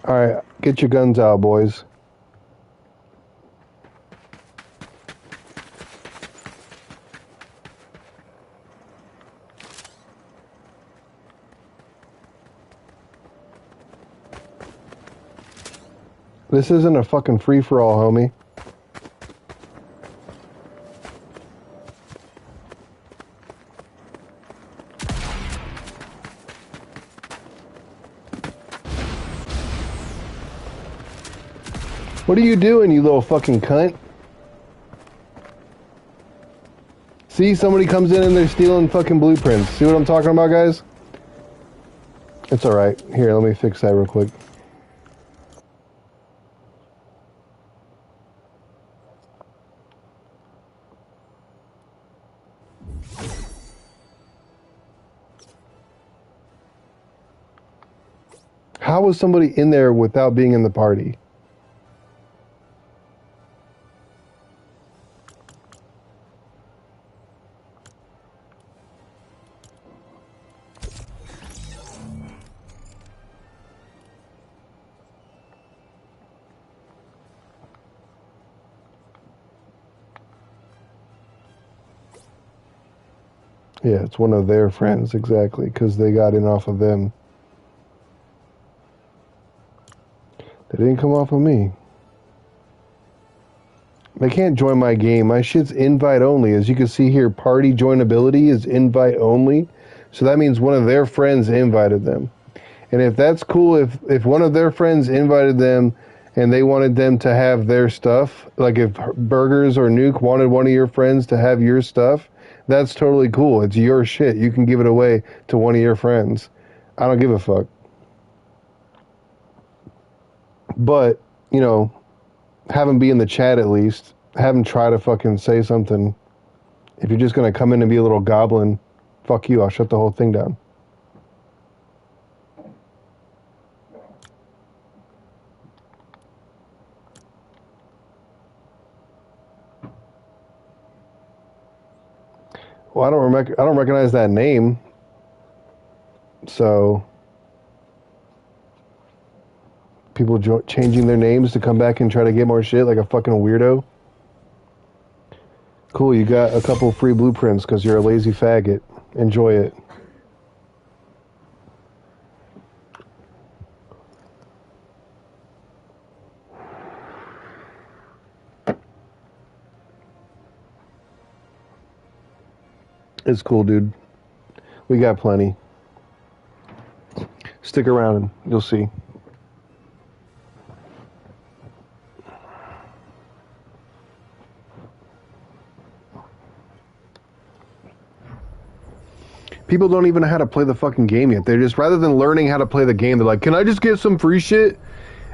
Alright, get your guns out, boys. This isn't a fucking free-for-all, homie. What are you doing, you little fucking cunt? See, somebody comes in and they're stealing fucking blueprints. See what I'm talking about, guys? It's alright. Here, let me fix that real quick. How was somebody in there without being in the party? Yeah, it's one of their friends, exactly, because they got in off of them. They didn't come off of me. They can't join my game. My shit's invite only. As you can see here, party joinability is invite only. So that means one of their friends invited them. And if that's cool, if one of their friends invited them and they wanted them to have their stuff, like if Burgers or Nuke wanted one of your friends to have your stuff, that's totally cool. It's your shit. You can give it away to one of your friends. I don't give a fuck. But, you know, have them be in the chat at least. Have them try to fucking say something. If you're just going to come in and be a little goblin, fuck you. I'll shut the whole thing down. Well, I don't recognize that name. So people changing their names to come back and try to get more shit like a fucking weirdo. Cool, you got a couple free blueprints because you're a lazy faggot. Enjoy it. It's cool, dude. We got plenty. Stick around and you'll see. People don't even know how to play the fucking game yet. They're just, rather than learning how to play the game, they're like, can I just get some free shit?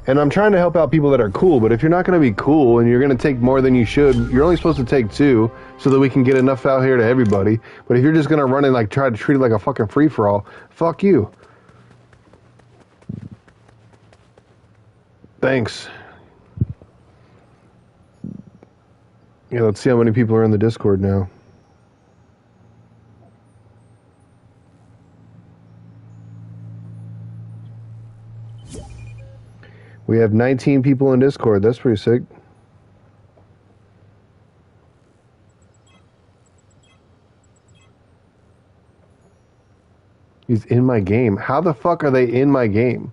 And I'm trying to help out people that are cool, but if you're not going to be cool and you're going to take more than you should, you're only supposed to take 2 so that we can get enough out here to everybody. But if you're just going to run and like try to treat it like a fucking free-for-all, fuck you. Thanks. Yeah, let's see how many people are in the Discord now. We have 19 people in Discord. That's pretty sick. He's in my game. How the fuck are they in my game?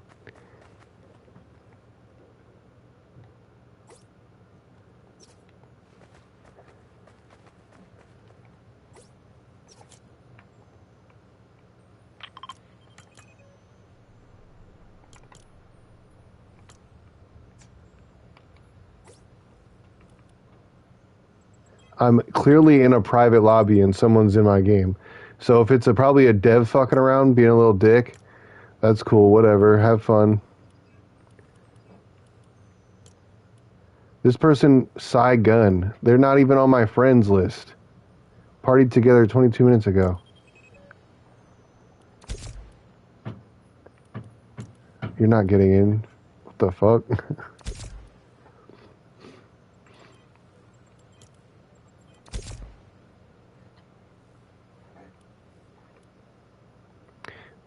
I'm clearly in a private lobby and someone's in my game. So if it's probably a dev fucking around, being a little dick, that's cool, whatever, have fun. This person, Psy Gun, they're not even on my friends list. Partied together 22 minutes ago. You're not getting in. What the fuck?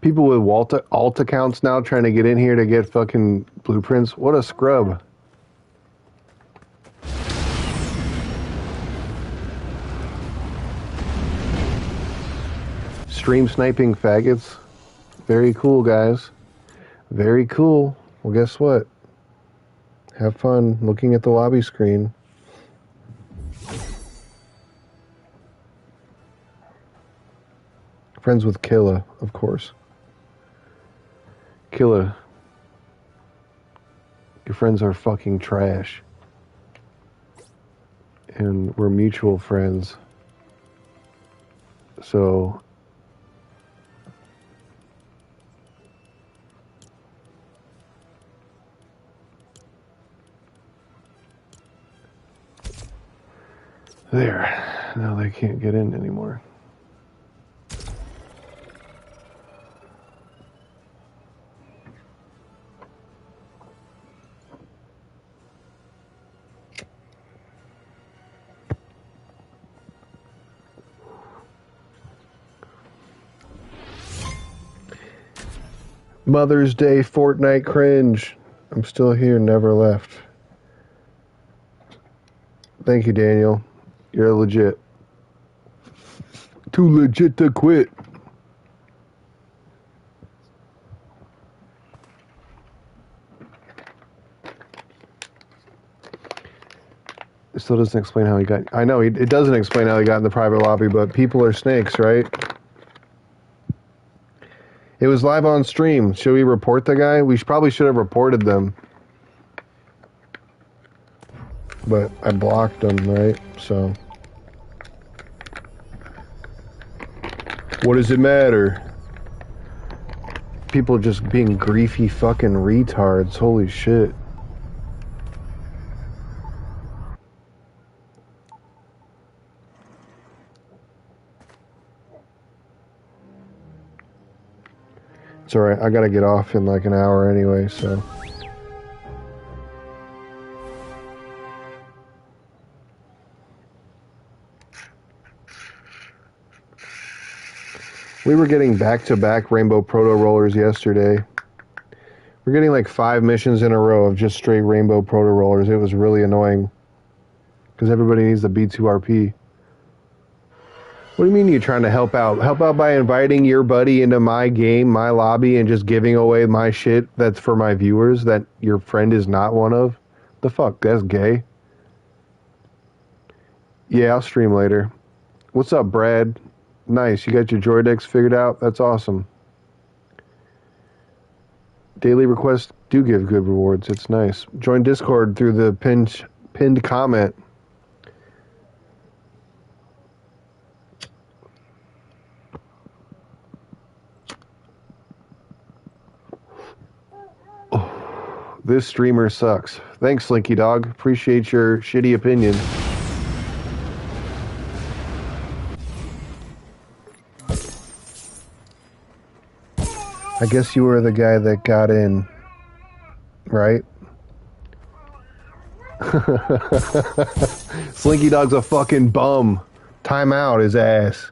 People with alt accounts now trying to get in here to get fucking blueprints. What a scrub. Stream sniping faggots. Very cool, guys. Very cool. Well, guess what? Have fun looking at the lobby screen. Friends with Killa, of course. Killa, your friends are fucking trash. And we're mutual friends. So there. Now they can't get in anymore. Mother's Day Fortnite cringe. I'm still here, never left. Thank you, Daniel. You're legit. Too legit to quit. It still doesn't explain how he got... I know, it doesn't explain how he got in the private lobby, but people are snakes, right? It was live on stream. Should we report the guy? We probably should have reported them. But I blocked them, right? So... what does it matter? People just being griefy fucking retards. Holy shit. It's alright, I gotta get off in like an hour anyway, so... We were getting back-to-back Rainbow Proto Rollers yesterday. We're getting like 5 missions in a row of just straight Rainbow Proto Rollers. It was really annoying. Because everybody needs the B2RP. What do you mean you're trying to help out? Help out by inviting your buddy into my game, my lobby, and just giving away my shit that's for my viewers that your friend is not one of? The fuck? That's gay. Yeah, I'll stream later. What's up, Brad? Nice. You got your Droid X figured out? That's awesome. Daily requests do give good rewards. It's nice. Join Discord through the pinned comment. This streamer sucks. Thanks, Slinky Dog. Appreciate your shitty opinion. I guess you were the guy that got in, right? Slinky Dog's a fucking bum. Time out his ass.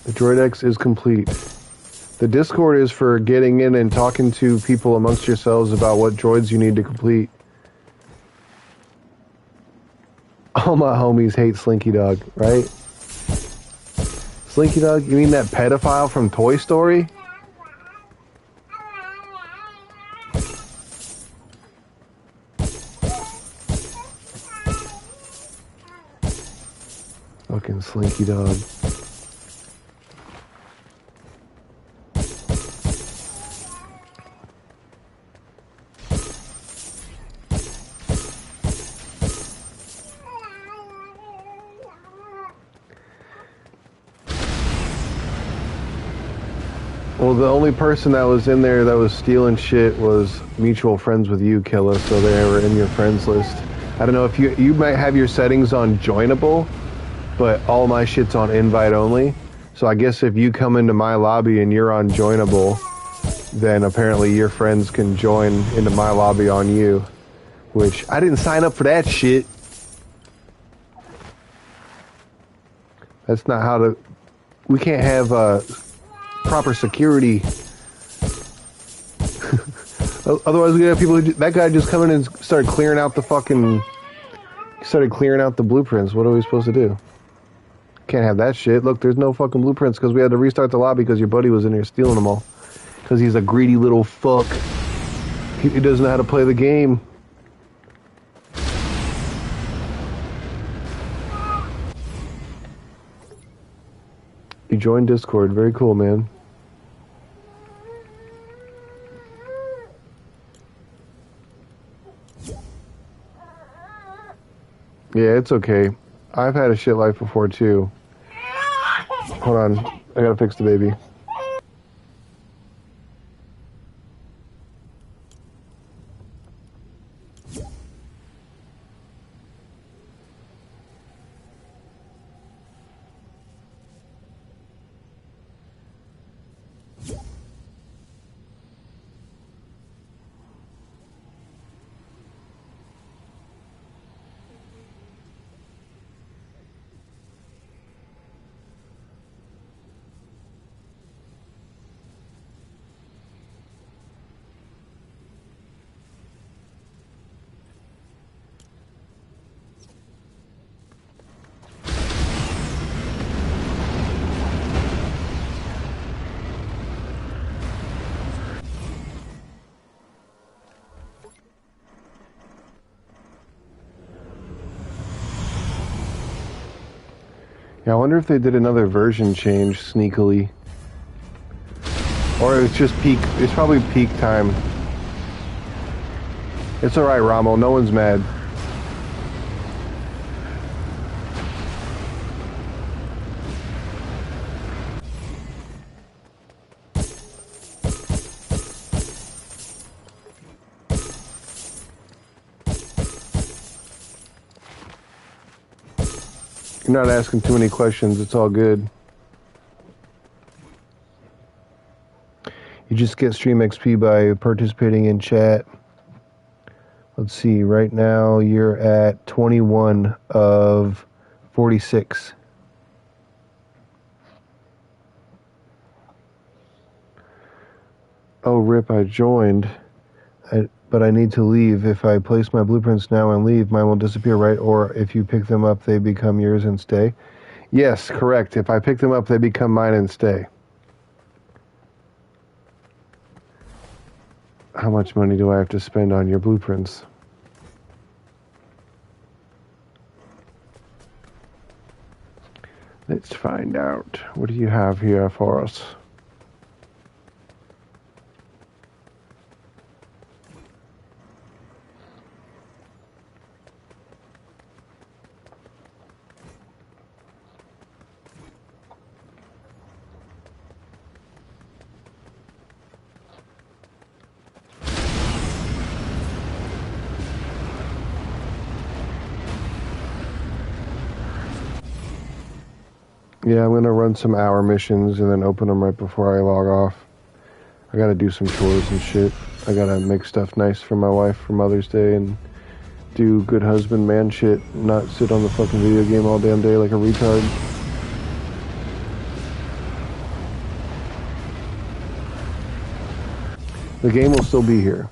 The Droid X is complete. The Discord is for getting in and talking to people amongst yourselves about what droids you need to complete. All my homies hate Slinky Dog, right? Slinky Dog, you mean that pedophile from Toy Story? Fucking Slinky Dog. Well, the only person that was in there that was stealing shit was mutual friends with you, Killa, so they were in your friends list. I don't know if you might have your settings on joinable, but all my shit's on invite only. So I guess if you come into my lobby and you're on joinable, then apparently your friends can join into my lobby on you, which I didn't sign up for that shit. That's not how to... We can't have proper security. Otherwise, we have people. That guy just come in and started clearing out the fucking. Started clearing out the blueprints. What are we supposed to do? Can't have that shit. Look, there's no fucking blueprints because we had to restart the lobby because your buddy was in here stealing them all. Because he's a greedy little fuck. He doesn't know how to play the game. You joined Discord. Very cool, man. Yeah, it's okay. I've had a shit life before, too. Hold on. I gotta fix the baby. Yeah, I wonder if they did another version change sneakily. Or it's just peak. It's probably peak time. It's alright, Ramo. No one's mad. You're not asking too many questions. It's all good. You just get stream XP by participating in chat. Let's see. Right now, you're at 21 of 46. Oh, rip, I joined. But I need to leave. If I place my blueprints now and leave, mine will disappear, right? Or if you pick them up, they become yours and stay? Yes, correct. If I pick them up, they become mine and stay. How much money do I have to spend on your blueprints? Let's find out. What do you have here for us? Yeah, I'm going to run some hour missions and then open them right before I log off. I got to do some chores and shit. I got to make stuff nice for my wife for Mother's Day and do good husband man shit, not sit on the fucking video game all damn day like a retard. The game will still be here.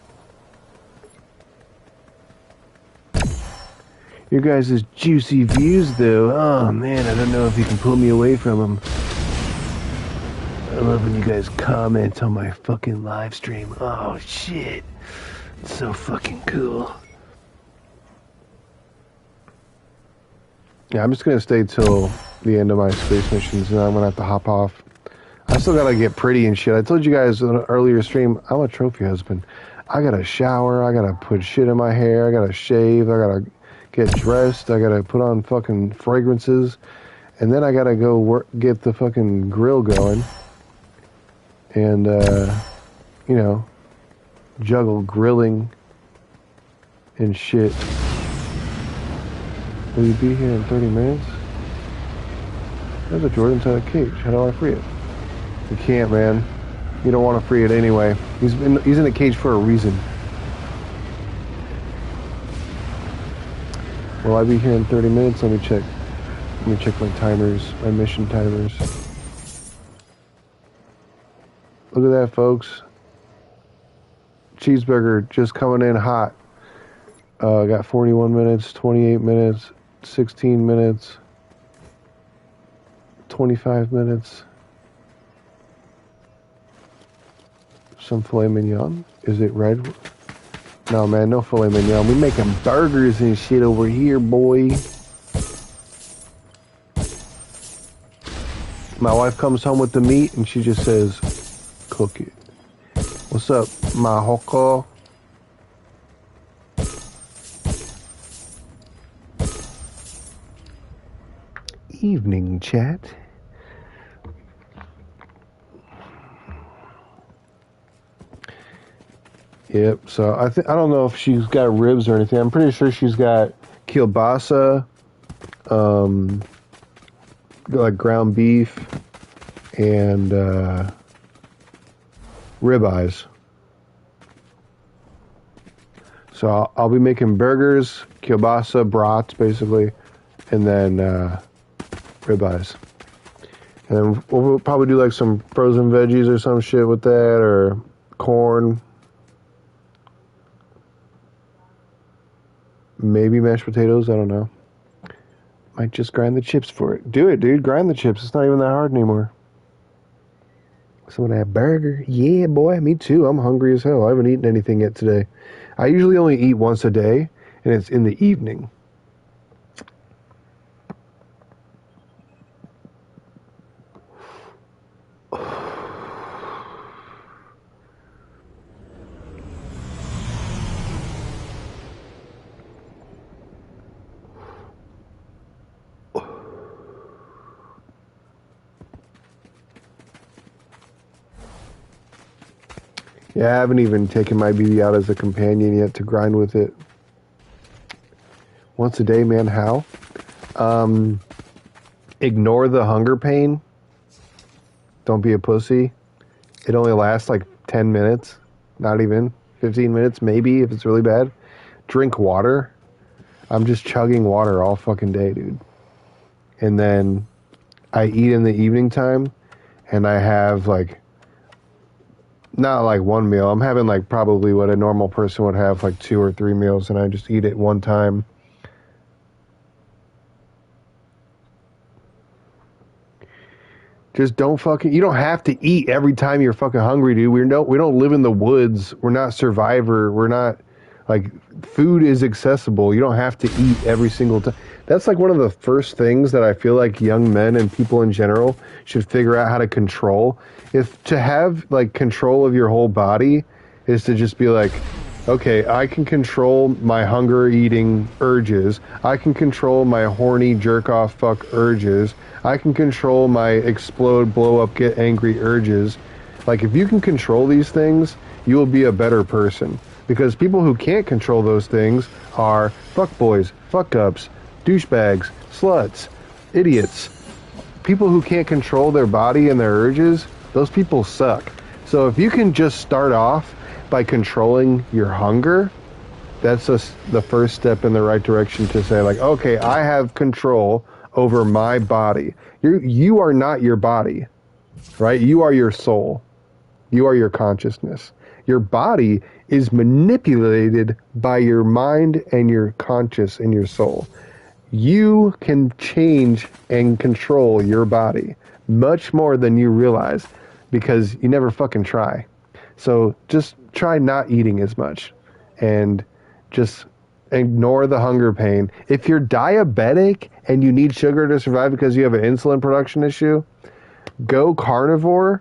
Your guys' juicy views, though. Oh, man, I don't know if you can pull me away from them. I love when you guys comment on my fucking live stream. Oh, shit. It's so fucking cool. Yeah, I'm just going to stay till the end of my space missions, and then I'm going to have to hop off. I still got to get pretty and shit. I told you guys in an earlier stream, I'm a trophy husband. I got to shower. I got to put shit in my hair. I got to shave. I got to get dressed. I gotta put on fucking fragrances, and then I gotta go get the fucking grill going, and you know, juggle grilling and shit. Will you be here in 30 minutes? There's a Droid inside a cage. How do I free it? You can't, man. You don't want to free it anyway. He's in a cage for a reason. Will I be here in 30 minutes? Let me check. Let me check my timers, my mission timers. Look at that, folks. Cheeseburger just coming in hot. Got 41 minutes, 28 minutes, 16 minutes, 25 minutes. Some filet mignon. Is it red? No, man, no filet mignon. We making burgers and shit over here, boy. My wife comes home with the meat and she just says, cook it. What's up, my hoko? Evening, chat. Yep, so I don't know if she's got ribs or anything. I'm pretty sure she's got kielbasa, like ground beef, and ribeyes. So I'll be making burgers, kielbasa, brats, basically, and then ribeyes. And we'll probably do like some frozen veggies or some shit with that, or corn. Maybe mashed potatoes, I don't know. Might just grind the chips for it. Do it, dude. Grind the chips. It's not even that hard anymore. Some of that burger. Yeah, boy. Me too. I'm hungry as hell. I haven't eaten anything yet today. I usually only eat once a day, and it's in the evening. Yeah, I haven't even taken my BB out as a companion yet to grind with it. Once a day, man, how? Ignore the hunger pain. Don't be a pussy. It only lasts like 10 minutes. Not even. 15 minutes, maybe, if it's really bad. Drink water. I'm just chugging water all fucking day, dude. And then I eat in the evening time, and I have like, not like one meal. I'm having like probably what a normal person would have, like 2 or 3 meals, and I just eat it one time. Just don't fucking, you don't have to eat every time you're fucking hungry, dude. We don't live in the woods. We're not Survivor. We're not, like, food is accessible. You don't have to eat every single time. That's like one of the first things that I feel like young men and people in general should figure out how to control. If to have like control of your whole body is to just be like, okay, I can control my hunger eating urges. I can control my horny jerk off fuck urges. I can control my explode, blow up, get angry urges. Like if you can control these things, you will be a better person. Because people who can't control those things are fuckboys, fuck-ups, douchebags, sluts, idiots, people who can't control their body and their urges, those people suck. So if you can just start off by controlling your hunger, that's just the first step in the right direction to say, like, okay, I have control over my body. You are not your body, right? You are your soul. You are your consciousness. Your body is manipulated by your mind and your conscious and your soul. You can change and control your body much more than you realize because you never fucking try. So just try not eating as much and just ignore the hunger pain. If you're diabetic and you need sugar to survive because you have an insulin production issue, go carnivore